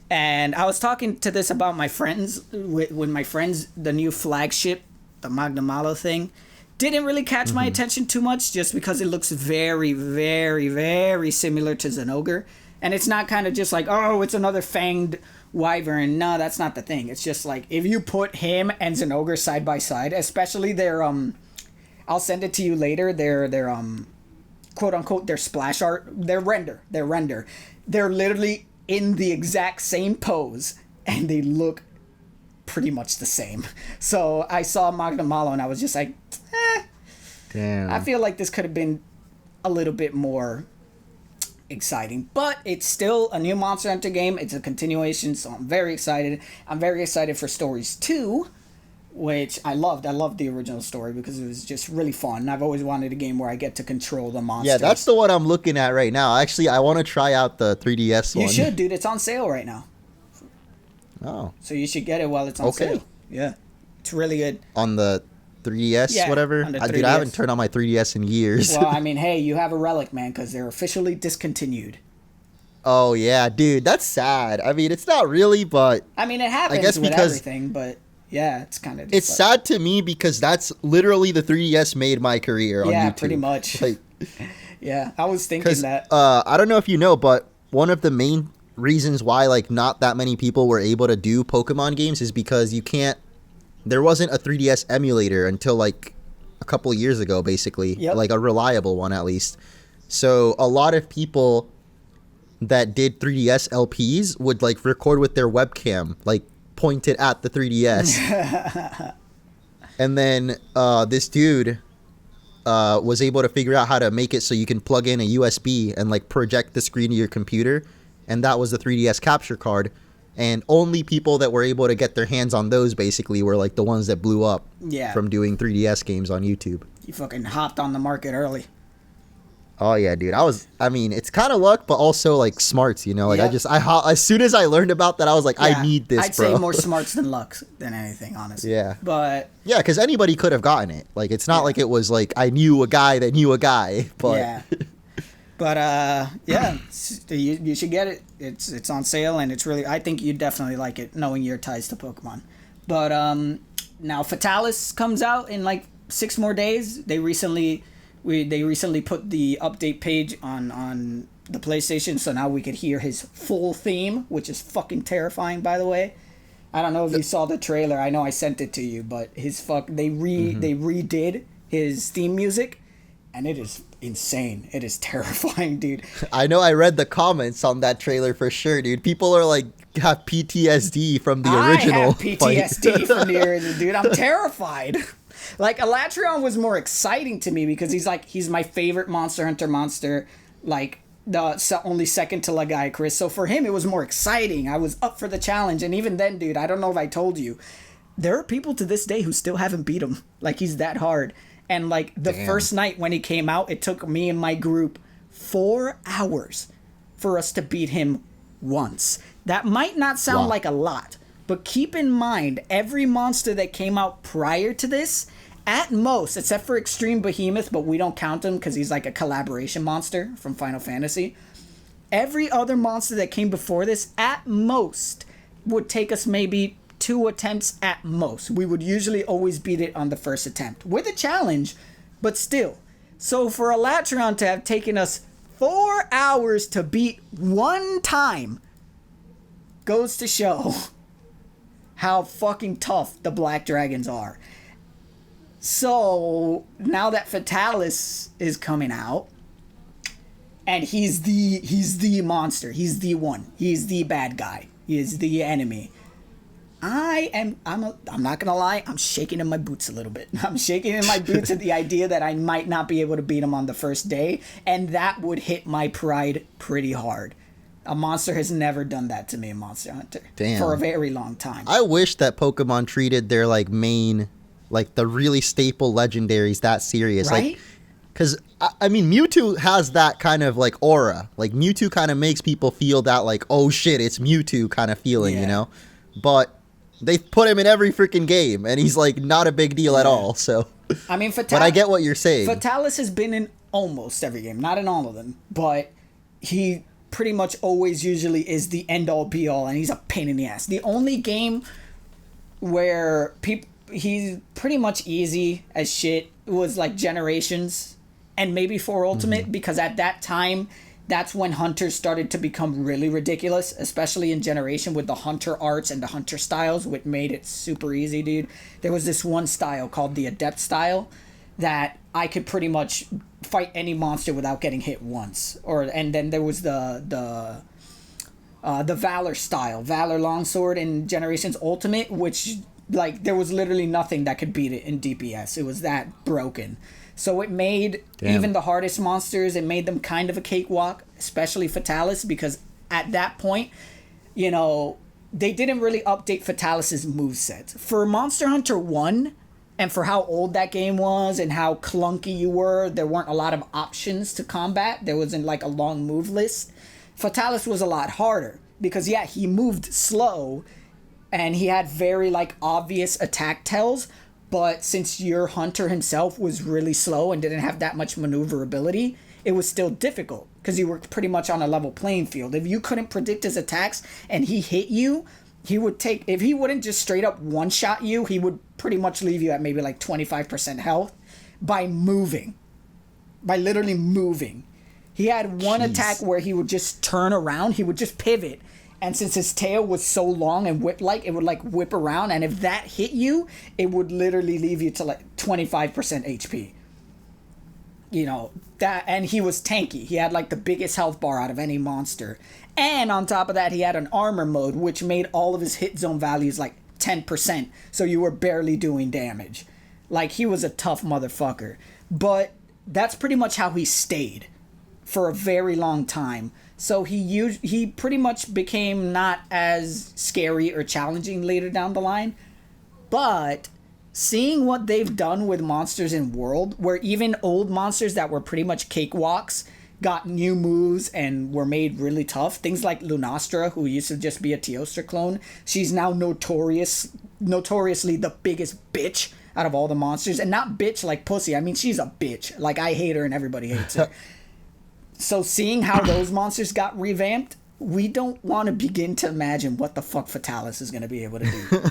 And I was talking to this about my friends with my friends, the new flagship, the Magnamalo thing. Didn't really catch my attention too much just because it looks very, very, very similar to Zenogre. And it's not kind of just like, oh, it's another fanged wyvern. No, that's not the thing. It's just like, if you put him and Zenogre side by side, especially their, I'll send it to you later, their quote unquote, their splash art, their render. They're literally in the exact same pose and they look pretty much the same. So I saw Magnamalo and I was just like, damn. I feel like this could have been a little bit more exciting, but it's still a new Monster Hunter game. It's a continuation, so I'm very excited. I'm very excited for Stories 2, which I loved. I loved the original story because it was just really fun. And I've always wanted a game where I get to control the monsters. Yeah, that's the one I'm looking at right now. Actually, I want to try out the 3DS one. You should, dude. It's on sale right now. Oh. So you should get it while it's on sale. Yeah. It's really good. On the 3DS, whatever? Dude, I haven't turned on my 3DS in years. Well, I mean, hey, you have a relic, man, because they're officially discontinued. Oh, yeah, dude. That's sad. I mean, it's not really, but... I mean, it happens with everything, but... Yeah, it's kind of... It's sad to me because that's literally the 3DS made my career on YouTube. Yeah, pretty much. Like, yeah, I was thinking that. I don't know if you know, but one of the main reasons why like not that many people were able to do Pokemon games is because there wasn't a 3DS emulator until like a couple of years ago, basically. Yep. Like a reliable one at least. So a lot of people that did 3DS LPs would like record with their webcam, like pointed at the 3DS. And then this dude was able to figure out how to make it so you can plug in a USB and like project the screen of your computer, and that was the 3DS capture card. And only people that were able to get their hands on those basically were like the ones that blew up from doing 3DS games on YouTube. You fucking hopped on the market early. Oh yeah, dude. I mean, it's kind of luck, but also like smarts, you know. Like as soon as I learned about that, I was like, I need this, I'd say more smarts than luck than anything, honestly. Yeah. But yeah, because anybody could have gotten it. Like it's not like it was like I knew a guy that knew a guy. But yeah. But yeah, you should get it. It's on sale and it's really. I think you'd definitely like it, knowing your ties to Pokemon. But now Fatalis comes out in like 6 more days. They recently put the update page on the PlayStation, so now we could hear his full theme, which is fucking terrifying, by the way. I don't know if you saw the trailer. I know I sent it to you, but they redid his theme music, and it is insane. It is terrifying, dude. I know. I read the comments on that trailer for sure, dude. People are like have PTSD from the original. I have PTSD from the original, dude. I'm terrified. Like, Elatrion was more exciting to me because he's my favorite Monster Hunter monster, like, only second to Lagiacrus. So for him, it was more exciting. I was up for the challenge. And even then, dude, I don't know if I told you, there are people to this day who still haven't beat him. Like, he's that hard. And, like, the first night when he came out, it took me and my group 4 hours for us to beat him once. That might not sound like a lot, but keep in mind, every monster that came out prior to this, at most, except for Extreme Behemoth, but we don't count him because he's like a collaboration monster from Final Fantasy. Every other monster that came before this, at most, would take us maybe 2 attempts at most. We would usually always beat it on the first attempt. With a challenge, but still. So for Elatrion to have taken us 4 hours to beat one time goes to show how fucking tough the Black Dragons are. So now that Fatalis is coming out, and he's the monster, he's the one, he's the bad guy, he is the enemy. I'm not gonna lie, I'm shaking in my boots a little bit. I'm shaking in my boots at the idea that I might not be able to beat him on the first day, and that would hit my pride pretty hard. A monster has never done that to me in Monster Hunter. Damn. For a very long time. I wish that Pokemon treated their like main, like the really staple legendaries that serious. Right? Like, because I mean, Mewtwo has that kind of like aura. Like Mewtwo kind of makes people feel that like, oh shit, it's Mewtwo kind of feeling, you know? But they put him in every freaking game, and he's like not a big deal at all. So I mean, but I get what you're saying. Fatalis has been in almost every game, not in all of them, but he pretty much always usually is the end-all be-all, and he's a pain in the ass. The only game where he's pretty much easy as shit was like Generations and maybe 4 Ultimate, because at that time, that's when hunters started to become really ridiculous, especially in Generation with the hunter arts and the hunter styles, which made it super easy, dude. There was this one style called the Adept style that I could pretty much fight any monster without getting hit once. And then there was the Valor style, Valor Longsword in Generations Ultimate, which like there was literally nothing that could beat it in DPS. It was that broken. So it made even the hardest monsters, it made them kind of a cakewalk, especially Fatalis, because at that point, you know, they didn't really update Fatalis's moveset. For Monster Hunter 1, and for how old that game was and how clunky you were, there weren't a lot of options to combat. There wasn't like a long move list. Fatalis was a lot harder because, yeah, he moved slow and he had very like obvious attack tells. But since your hunter himself was really slow and didn't have that much maneuverability, it was still difficult because you were pretty much on a level playing field. If you couldn't predict his attacks and he hit you, he would take, if he wouldn't just straight up one-shot you, he would pretty much leave you at maybe like 25% health by moving. By literally moving. He had one attack where he would just turn around, he would just pivot. And since his tail was so long and whip-like, it would like whip around. And if that hit you, it would literally leave you to like 25% HP. You know, that, and he was tanky. He had like the biggest health bar out of any monster. And on top of that, he had an armor mode, which made all of his hit zone values like 10%. So you were barely doing damage. Like, he was a tough motherfucker. But that's pretty much how he stayed for a very long time. So he pretty much became not as scary or challenging later down the line. But seeing what they've done with monsters in World, where even old monsters that were pretty much cakewalks got new moves and were made really tough. Things like Lunastra, who used to just be a Teostra clone. She's now notoriously the biggest bitch out of all the monsters. And not bitch like pussy. I mean, she's a bitch. Like, I hate her and everybody hates her. So seeing how those monsters got revamped, we don't want to begin to imagine what the fuck Fatalis is going to be able to do.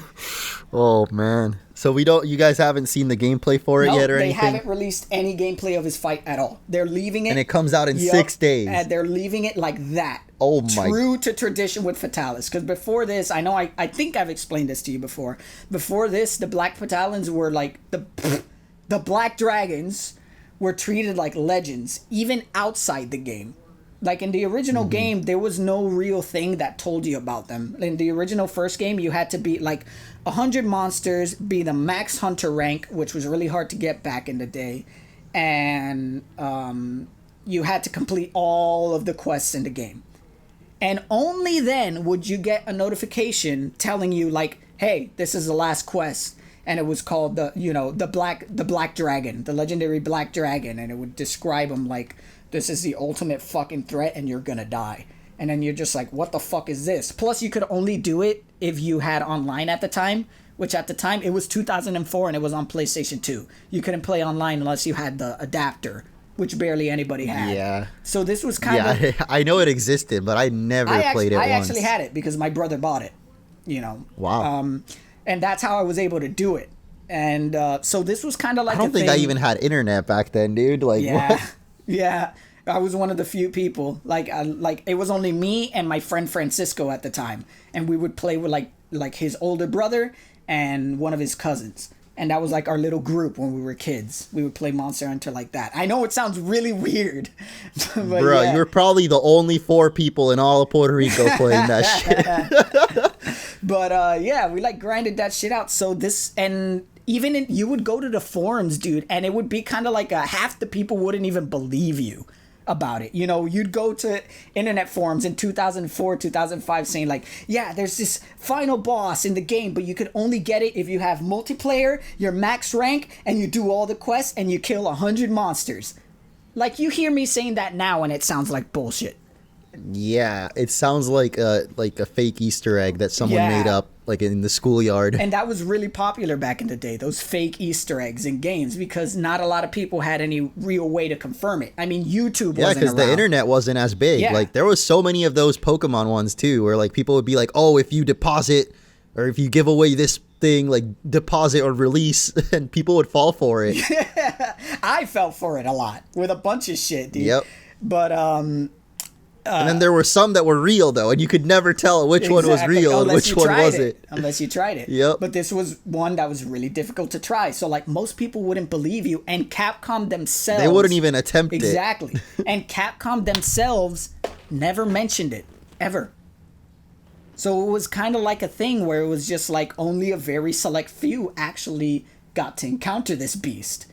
Oh man. So you guys haven't seen the gameplay for it yet or anything? They haven't released any gameplay of his fight at all. They're leaving it. And it comes out in 6 days. And they're leaving it like that. Oh my. True to tradition with Fatalis. Because before this, I know I think I've explained this to you before. Before this, the Black Fatalins were like the Black Dragons were treated like legends, even outside the game. Like in the original game, there was no real thing that told you about them. In the original first game, you had to beat like 100 monsters, be the max hunter rank, which was really hard to get back in the day. And you had to complete all of the quests in the game. And only then would you get a notification telling you like, hey, this is the last quest. And it was called the Black Dragon, the legendary Black Dragon. And it would describe him like, this is the ultimate fucking threat and you're gonna die. And then you're just like, what the fuck is this? Plus, you could only do it if you had online at the time, which at the time, it was 2004 and it was on PlayStation 2. You couldn't play online unless you had the adapter, which barely anybody had. Yeah. So this was kind of... Yeah, I know it existed, but I never played it once. I actually had it because my brother bought it, Wow. And that's how I was able to do it. And so this was kind of like I don't think I even had internet back then, dude. Like, yeah. what? Yeah, I was one of the few people. Like it was only me and my friend Francisco at the time, and we would play with like his older brother and one of his cousins, and that was like our little group when we were kids. We would play Monster Hunter like that. I know it sounds really weird, but bro, yeah. you're probably the only 4 people in all of Puerto Rico playing that shit. But yeah, we like grinded that shit out. So this and. Even you would go to the forums, dude, and it would be kind of like half the people wouldn't even believe you about it. You'd go to internet forums in 2004, 2005 saying like, yeah, there's this final boss in the game, but you could only get it if you have multiplayer, your max rank, and you do all the quests, and you kill 100 monsters. Like, you hear me saying that now, and it sounds like bullshit. Yeah, it sounds like a fake Easter egg that someone made up, like in the schoolyard. And that was really popular back in the day, those fake Easter eggs in games, because not a lot of people had any real way to confirm it. I mean, YouTube wasn't around. Yeah, because the internet wasn't as big. Yeah. Like, there was so many of those Pokemon ones, too, where, like, people would be like, oh, if you deposit, or if you give away this thing, like, deposit or release, and people would fall for it. Yeah, I fell for it a lot, with a bunch of shit, dude. Yep. But, and then there were some that were real, though, and you could never tell which one was real and which one wasn't. Unless you tried it. Yep. But this was one that was really difficult to try. So, like, most people wouldn't believe you, and Capcom themselves... They wouldn't even attempt it. Exactly. And Capcom themselves never mentioned it, ever. So it was kind of like a thing where it was just like only a very select few actually got to encounter this beast.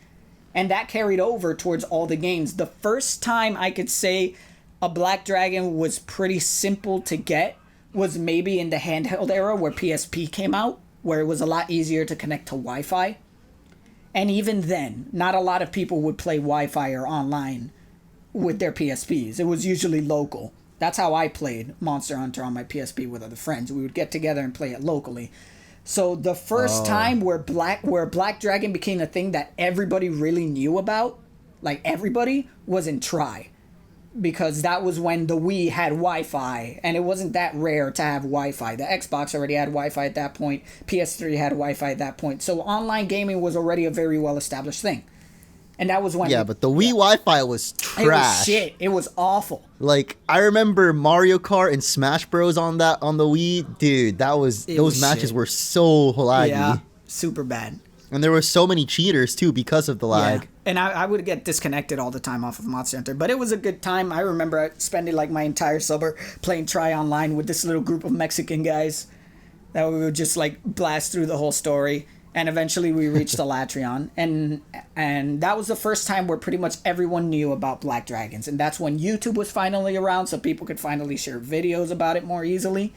And that carried over towards all the games. The first time I could say a Black Dragon was pretty simple to get was maybe in the handheld era where PSP came out, where it was a lot easier to connect to Wi-Fi. And even then, not a lot of people would play Wi-Fi or online with their PSPs. It was usually local. That's how I played Monster Hunter on my PSP with other friends. We would get together and play it locally. So the first time where Black Dragon became a thing that everybody really knew about, like everybody, was in Tri. Because that was when the Wii had Wi-Fi, and it wasn't that rare to have Wi-Fi. The Xbox already had Wi-Fi at that point. PS3 had Wi-Fi at that point. So online gaming was already a very well-established thing. And that was when... Yeah, but the Wii Wi-Fi was trash. It was shit. It was awful. Like, I remember Mario Kart and Smash Bros. on the Wii. Dude, those matches were so laggy. Yeah, super bad. And there were so many cheaters, too, because of the lag. Yeah. And I would get disconnected all the time off of Monster Hunter. But it was a good time. I remember spending, like, my entire summer playing Tri Online with this little group of Mexican guys that we would just, like, blast through the whole story. And eventually we reached Elatrion. And that was the first time where pretty much everyone knew about Black Dragons. And that's when YouTube was finally around, so people could finally share videos about it more easily.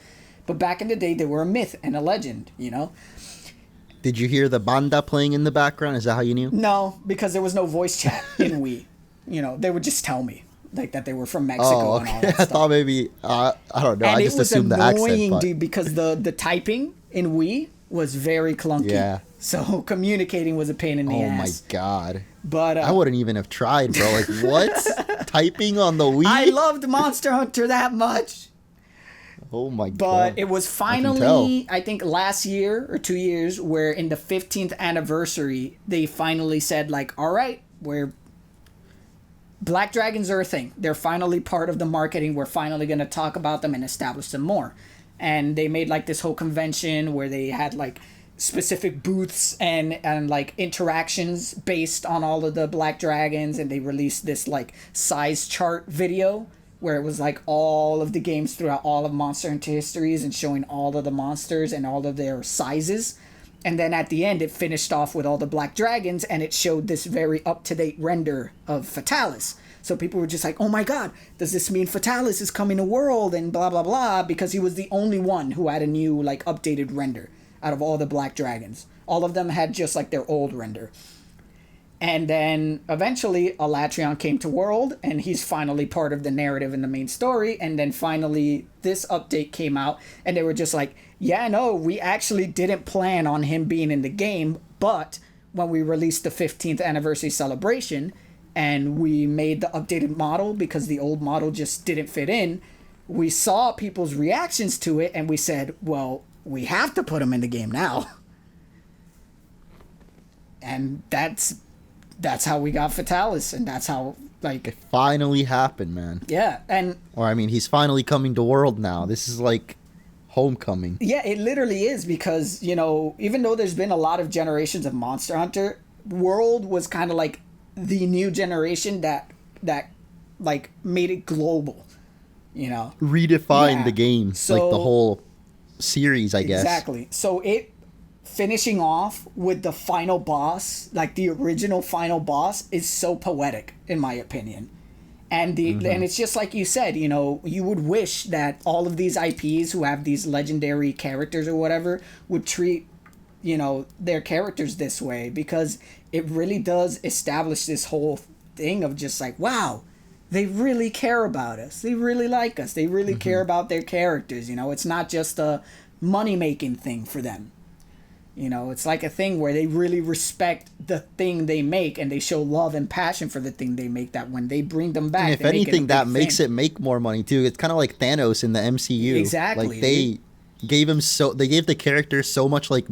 But back in the day, they were a myth and a legend, you know? Did you hear the banda playing in the background? Is that how you knew? No, because there was no voice chat in Wii. You know, they would just tell me, like, that they were from Mexico and all that stuff. I thought maybe, I don't know, and I just assumed the accent. it was annoying, dude, because the typing in Wii was very clunky. Yeah. So communicating was a pain in the ass. Oh my god. But I wouldn't even have tried, bro. Like, what? Typing on the Wii? I loved Monster Hunter that much. Oh my god. But it was finally, I think last year or 2 years, where in the 15th anniversary, they finally said, like, all right, Black Dragons are a thing. They're finally part of the marketing. We're finally going to talk about them and establish them more. And they made like this whole convention where they had like specific booths and like interactions based on all of the Black Dragons. And they released this like size chart video where it was like all of the games throughout all of Monster Hunter histories and showing all of the monsters and all of their sizes. And then at the end, it finished off with all the Black Dragons, and it showed this very up-to-date render of Fatalis. So people were just like, oh my god, does this mean Fatalis is coming to World and blah, blah, blah, because he was the only one who had a new, like, updated render out of all the Black Dragons. All of them had just, like, their old render. And then eventually Alatreon came to World, and he's finally part of the narrative in the main story. And then finally this update came out, and they were just like, yeah, no, we actually didn't plan on him being in the game, but when we released the 15th anniversary celebration and we made the updated model because the old model just didn't fit in, we saw people's reactions to it, and we said, well, we have to put him in the game now. And that's how we got Fatalis, and that's how, like... It finally happened, man. Yeah, and... Or, I mean, he's finally coming to World now. This is, like, homecoming. Yeah, it literally is, because, you know, even though there's been a lot of generations of Monster Hunter, World was kind of, like, the new generation that like, made it global, you know? Redefined the game, so, like, the whole series, I guess. Exactly. So it... finishing off with the final boss, like the original final boss, is so poetic in my opinion. And and it's just like you said, you know, you would wish that all of these IPs who have these legendary characters or whatever would treat, you know, their characters this way, because it really does establish this whole thing of just like, wow, they really care about us. They really like us. They really care about their characters. You know, it's not just a money-making thing for them. You know, it's like a thing where they really respect the thing they make, and they show love and passion for the thing they make, that when they bring them back, and if anything, that makes it make more money too. It's kind of like Thanos in the MCU. Exactly. Like they gave the character so much like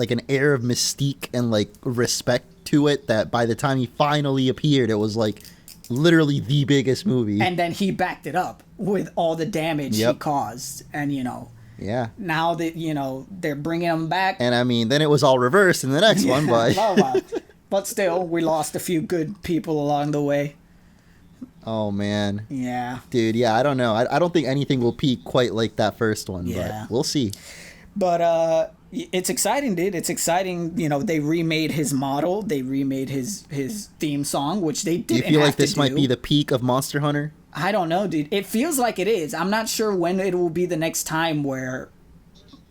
an air of mystique and like respect to it, that by the time he finally appeared, it was like literally the biggest movie. And then he backed it up with all the damage he caused, and you know. Yeah. Now that, you know, they're bringing him back. And I mean, then it was all reversed in the next one, but... well. But still, we lost a few good people along the way. Oh, man. Yeah. Dude, yeah, I don't know. I don't think anything will peak quite like that first one, but we'll see. But it's exciting, dude. It's exciting. You know, they remade his model. They remade his theme song, which they didn't have to do. Do you feel like this might be the peak of Monster Hunter? I don't know, dude. It feels like it is. I'm not sure when it will be the next time where...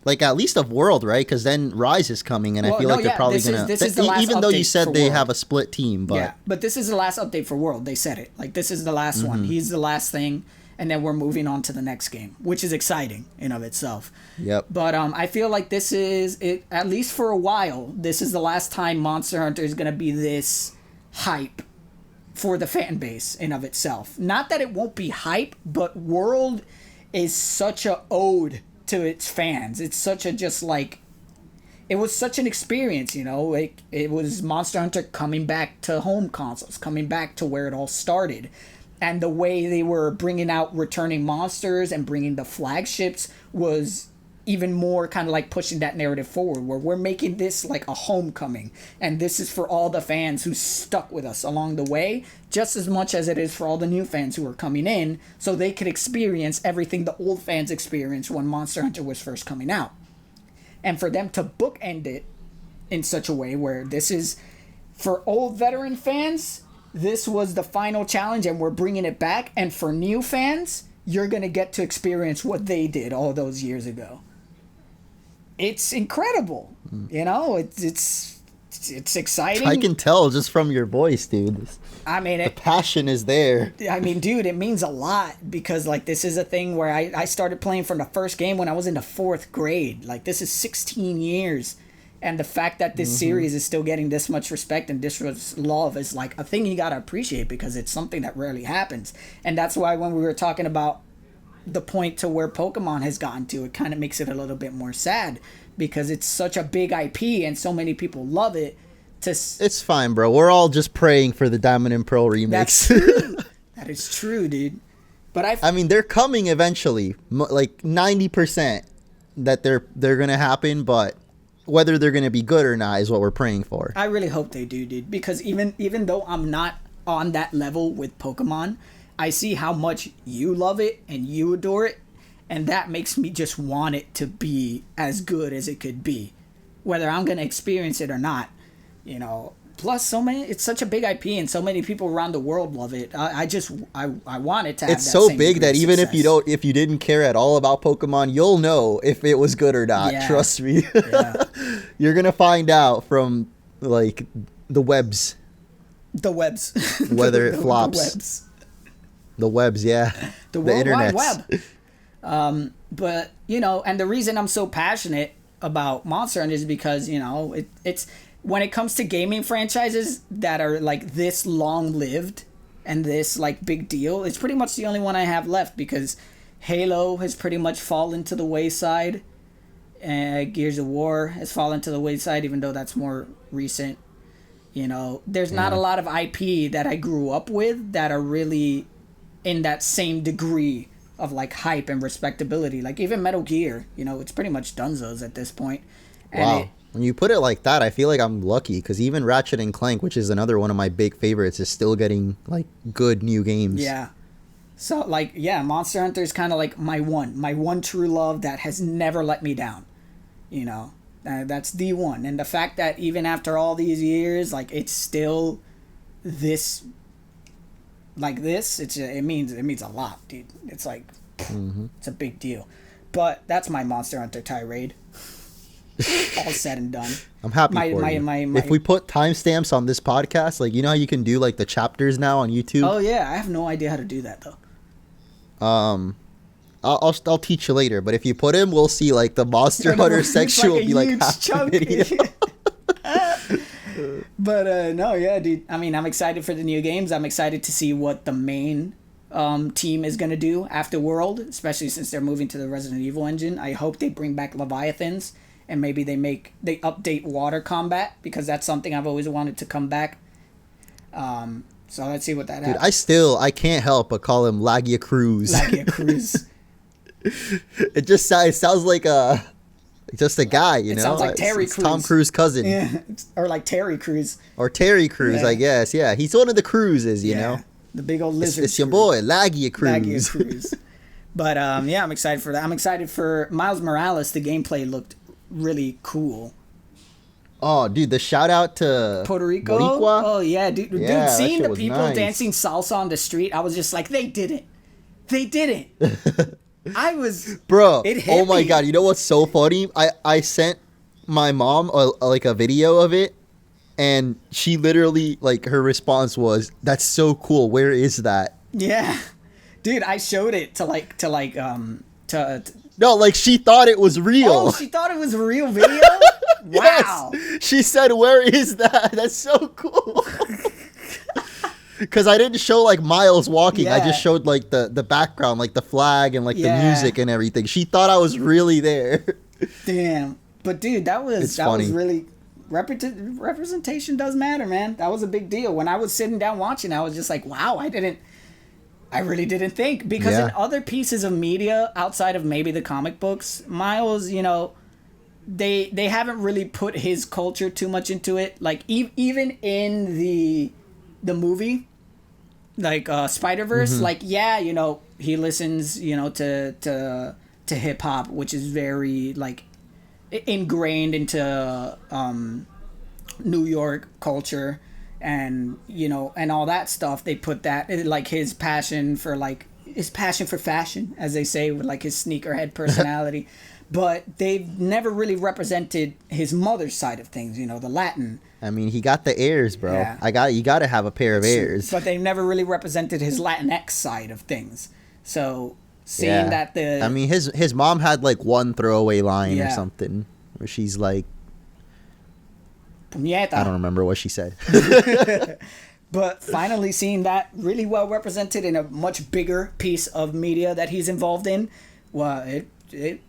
Like, at least of World, right? Because then Rise is coming, and I feel like they're probably going to... This is the last even though you update said they World. have a split team, but... Yeah, but this is the last update for World. They said it. Like, this is the last one. He's the last thing, and then we're moving on to the next game, which is exciting in of itself. Yep. But I feel like this is, at least for a while, this is the last time Monster Hunter is going to be this hype for the fan base in of itself. Not that it won't be hype, but World is such a ode to its fans. It's such a just like... It was such an experience, you know? Like, it was Monster Hunter coming back to home consoles, coming back to where it all started. And the way they were bringing out returning monsters and bringing the flagships was even more kind of like pushing that narrative forward, where we're making this like a homecoming, and this is for all the fans who stuck with us along the way, just as much as it is for all the new fans who are coming in, so they could experience everything the old fans experienced when Monster Hunter was first coming out. And for them to bookend it in such a way where this is, for old veteran fans, this was the final challenge and we're bringing it back, and for new fans, you're going to get to experience what they did all those years ago. It's incredible, you know. It's exciting. I can tell just from your voice, dude. I mean, the passion is there. I mean, dude, it means a lot, because like this is a thing where I started playing from the first game when I was in the 4th grade. Like, this is 16 years, and the fact that this series is still getting this much respect and this much love is like a thing you gotta appreciate, because it's something that rarely happens. And that's why when we were talking about the point to where Pokemon has gotten to, it kind of makes it a little bit more sad because it's such a big IP and so many people love it. It's fine, bro. We're all just praying for the Diamond and Pearl remix. That's true. That is true, dude. But I mean, they're coming eventually. Like 90% that they're gonna happen, but whether they're gonna be good or not is what we're praying for. I really hope they do, dude. Because even though I'm not on that level with Pokemon, I see how much you love it and you adore it, and that makes me just want it to be as good as it could be, whether I'm gonna experience it or not. You know. Plus, it's such a big IP, and so many people around the world love it. I want it to have. It's so big that even if you didn't care at all about Pokemon, you'll know if it was good or not. Yeah. Trust me. Yeah. You're gonna find out from like the webs. The webs. Whether it flops. The webs. The webs, yeah. The World Wide Web. But and the reason I'm so passionate about Monster Hunter is because it's. When it comes to gaming franchises that are like this long-lived and this like big deal, it's pretty much the only one I have left because Halo has pretty much fallen to the wayside. Gears of War has fallen to the wayside, even though that's more recent. There's not a lot of IP that I grew up with that are really in that same degree of like hype and respectability. Like even Metal Gear, it's pretty much donezo's at this point. And wow. When you put it like that, I feel like I'm lucky because even Ratchet and Clank, which is another one of my big favorites, is still getting like good new games. Yeah. So Monster Hunter is kind of like my one true love that has never let me down. That's the one. And the fact that even after all these years, like it's still this, it means a lot, dude. It's like, It's a big deal. But that's my Monster Hunter tirade. All said and done. I'm happy for you. If we put timestamps on this podcast, like how you can do like the chapters now on YouTube. Oh yeah, I have no idea how to do that though. I'll teach you later. But if you put in, we'll see like the Monster Hunter section will be like half the video. But no, yeah, dude. I mean, I'm excited for the new games. I'm excited to see what the main team is gonna do after World, especially since they're moving to the Resident Evil engine. I hope they bring back Leviathans. And maybe they update water combat because that's something I've always wanted to come back. So let's see what that happens. Dude, I can't help but call him Lagia Cruz. Lagia Cruz. It sounds like just a guy, It sounds like Terry Crews. Tom Cruise's cousin. Yeah, or like Terry Crews. Or Terry Crews, yeah. I guess. Yeah, he's one of the Cruises, you know. The big old lizard. It's your boy, Lagia Cruz. Lagia Cruz. But I'm excited for that. I'm excited for Miles Morales. The gameplay looked really cool. Oh, dude, the shout out to Puerto Rico. Boricua? Oh yeah, dude, seeing the people dancing salsa on the street, I was just like, they did it. I was, bro. It hit my me. God, you know what's so funny? I sent my mom a video of it, and she literally like her response was, "That's so cool. Where is that?" Yeah, dude, I showed it to No, like she thought it was real. Oh, she thought it was a real video? Wow. Yes. She said, "Where is that?" That's so cool. Because I didn't show like Miles walking. Yeah. I just showed like the background, like the flag and like the music and everything. She thought I was really there. Damn. But dude, that was really representation does matter, man. That was a big deal. When I was sitting down watching, I was just like, wow, I really didn't think, because in other pieces of media outside of maybe the comic books, Miles, they haven't really put his culture too much into it. Like even in the movie, like Spider-Verse, like he listens, to hip hop, which is very like ingrained into New York culture. And and all that stuff, they put that like his passion for fashion, as they say, with like his sneakerhead personality. But they've never really represented his mother's side of things, the Latin. I mean, he got the airs, bro. Yeah. You got to have a pair of airs. But they never really represented his Latinx side of things. So seeing that I mean, his mom had like one throwaway line or something where she's like, Puñeta. I don't remember what she said. But finally seeing that really well represented in a much bigger piece of media that he's involved in, well, it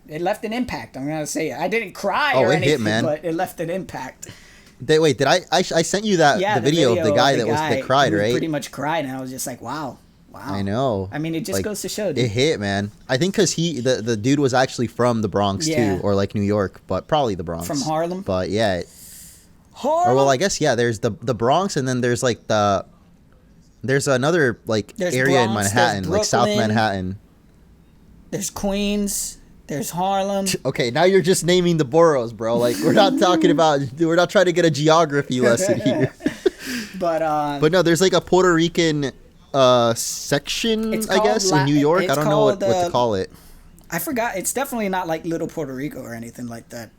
left an impact. I'm gonna say it. I didn't cry or anything, man. But it left an impact. Wait, did I sent you that the video of the guy that cried, right? Pretty much cried, and I was just like, wow. I know. I mean, it just goes to show, dude. It hit, man. I think because the dude was actually from the Bronx too, or like New York, but probably the Bronx. From Harlem. But yeah. Harlem. Or well, I guess there's the Bronx, and then there's like there's another like area in Manhattan, like South Manhattan. There's Queens. There's Harlem. Okay, now you're just naming the boroughs, bro. Like we're not we're not trying to get a geography lesson here. But no, there's like a Puerto Rican section, I guess, in New York. I don't know what to call it. I forgot. It's definitely not like Little Puerto Rico or anything like that.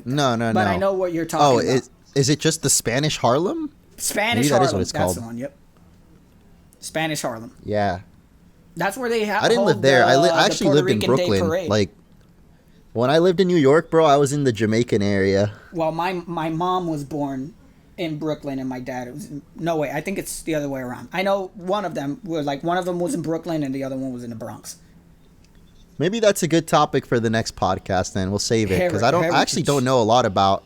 No. But I know what you're talking about. Is it just the Spanish Harlem? Spanish Harlem. That is what it's called. That's the one. Yep. Spanish Harlem. Yeah. That's where they have. I didn't live there. I actually lived in Brooklyn. Like when I lived in New York, bro, I was in the Jamaican area. Well, my mom was born in Brooklyn, and my dad was no way. I think it's the other way around. I know one of them was in Brooklyn, and the other one was in the Bronx. Maybe that's a good topic for the next podcast. Then we'll save it because I actually don't know a lot about.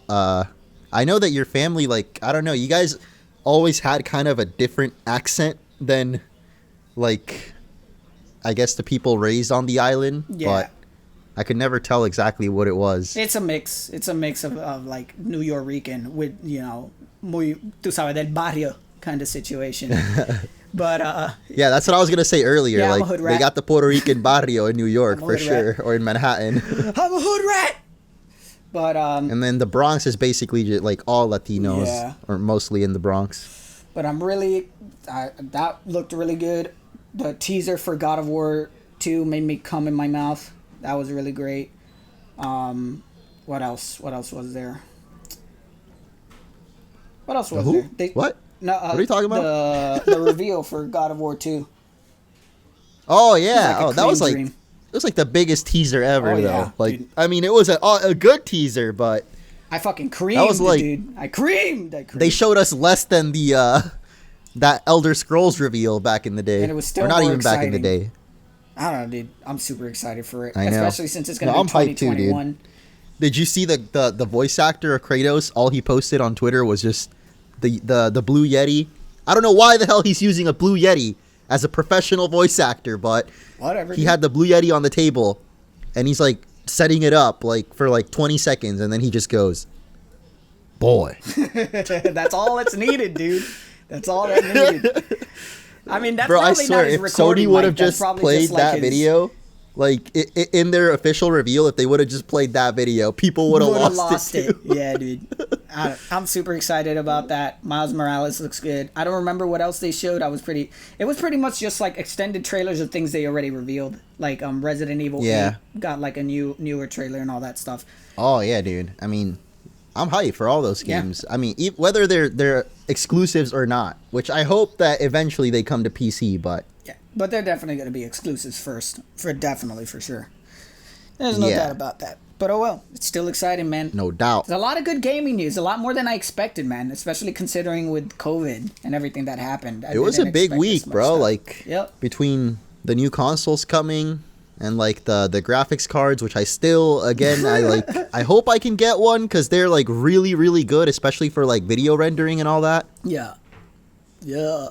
I know that your family, like, I don't know, you guys always had kind of a different accent than, like, I guess the people raised on the island. Yeah. But I could never tell exactly what it was. It's a mix. It's a mix of like, New Yorican with, muy, tú sabes, del barrio kind of situation. But, yeah, that's what I was going to say earlier. Yeah, like, they got the Puerto Rican barrio in New York, for sure, or in Manhattan. I'm a hood rat! But and then the Bronx is basically just like all Latinos, or mostly in the Bronx. But I'm really that looked really good. The teaser for God of War 2 made me cum in my mouth. That was really great. What else? What else was there? What else was there? What? No, what are you talking about? The reveal for God of War 2. Oh yeah. That was like. It was like the biggest teaser ever, though. Like, dude. I mean, it was a good teaser, but I fucking creamed, dude. I creamed. They showed us less than the that Elder Scrolls reveal back in the day, and it was still not even exciting. Back in the day. I don't know, dude. I'm super excited for it, I know. Especially since it's gonna be 2021. Too, dude. Did you see the voice actor of Kratos? All he posted on Twitter was just the Blue Yeti. I don't know why the hell he's using a Blue Yeti as a professional voice actor, but whatever. He had the Blue Yeti on the table, and he's like setting it up like for like 20 seconds, and then he just goes, "Boy." That's all that's needed, dude. That's all that needed. I mean, that's probably I swear, not his recording if Sony would have mic, just played that video, like in their official reveal, if they would have just played that video, people would have lost it. Yeah, dude. I'm super excited about that. Miles Morales looks good. I don't remember what else they showed. It was pretty much just like extended trailers of things they already revealed. Like Resident Evil 8 got like a newer trailer and all that stuff. Oh yeah, dude. I mean, I'm hyped for all those games. Yeah. I mean, whether they're exclusives or not, which I hope that eventually they come to PC, but yeah, but they're definitely going to be exclusives first, for sure. There's no doubt about that. But oh well, it's still exciting, man. No doubt. There's a lot of good gaming news, a lot more than I expected, man. Especially considering with COVID and everything that happened. It was a big week, bro. Stuff. Like between the new consoles coming and like the graphics cards, which I still I hope I can get one because they're like really, really good, especially for like video rendering and all that. Yeah.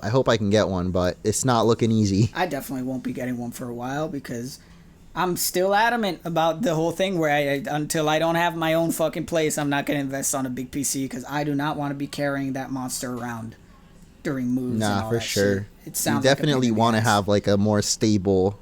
I hope I can get one, but it's not looking easy. I definitely won't be getting one for a while because I'm still adamant about the whole thing where until I don't have my own fucking place, I'm not going to invest on a big PC because I do not want to be carrying that monster around during moves. Nah, and all for that sure. Shit. It sounds you definitely want to have like a more stable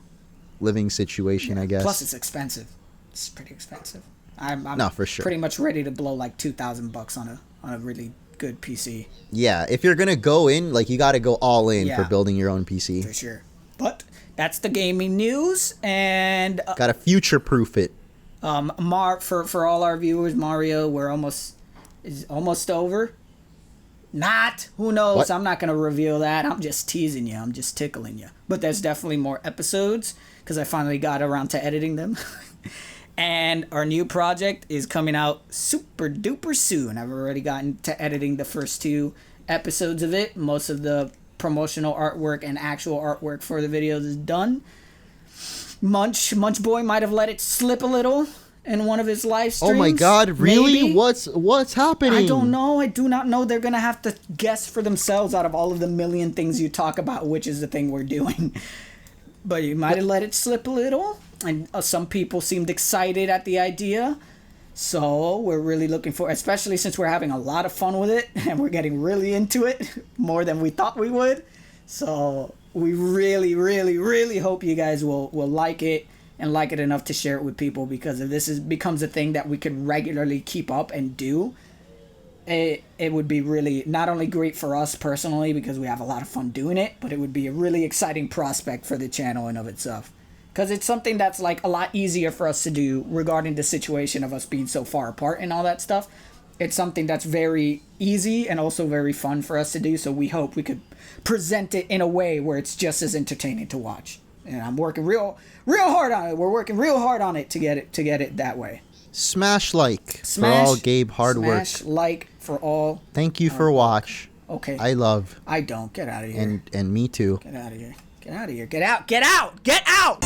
living situation, I guess. Plus, it's expensive. It's pretty expensive. I'm for sure. Pretty much ready to blow like $2,000 on a really good PC. Yeah, if you're gonna go in, like you got to go all in for building your own PC. For sure. But that's the gaming news, and got to future-proof it. For all our viewers, Mario, is almost over. Not. Who knows? What? I'm not gonna reveal that. I'm just teasing you. I'm just tickling you. But there's definitely more episodes because I finally got around to editing them. And our new project is coming out super duper soon. I've already gotten to editing the first two, episodes of it. Most of the promotional artwork and actual artwork for the videos is done. Munch Boy might have let it slip a little in one of his live streams. Oh my God! Really? Maybe. What's happening? I don't know. I do not know. They're gonna have to guess for themselves out of all of the million things you talk about, which is the thing we're doing. But you might have let it slip a little, and some people seemed excited at the idea. So we're really looking for, especially since we're having a lot of fun with it and we're getting really into it more than we thought we would. So we really, really, really hope you guys will like it and like it enough to share it with people, because if this becomes a thing that we could regularly keep up and do, it would be really not only great for us personally because we have a lot of fun doing it, but it would be a really exciting prospect for the channel in of itself. Because it's something that's like a lot easier for us to do regarding the situation of us being so far apart and all that stuff. It's something that's very easy and also very fun for us to do. So we hope we could present it in a way where it's just as entertaining to watch. And I'm working real hard on it. We're working real hard on it to get it that way. Smash like for all Gabe hard work. Smash like for all. Thank you for watch. Okay. I love. I don't. Get out of here. And me too. Get out of here. Get out of here. Get out. Get out. Get out.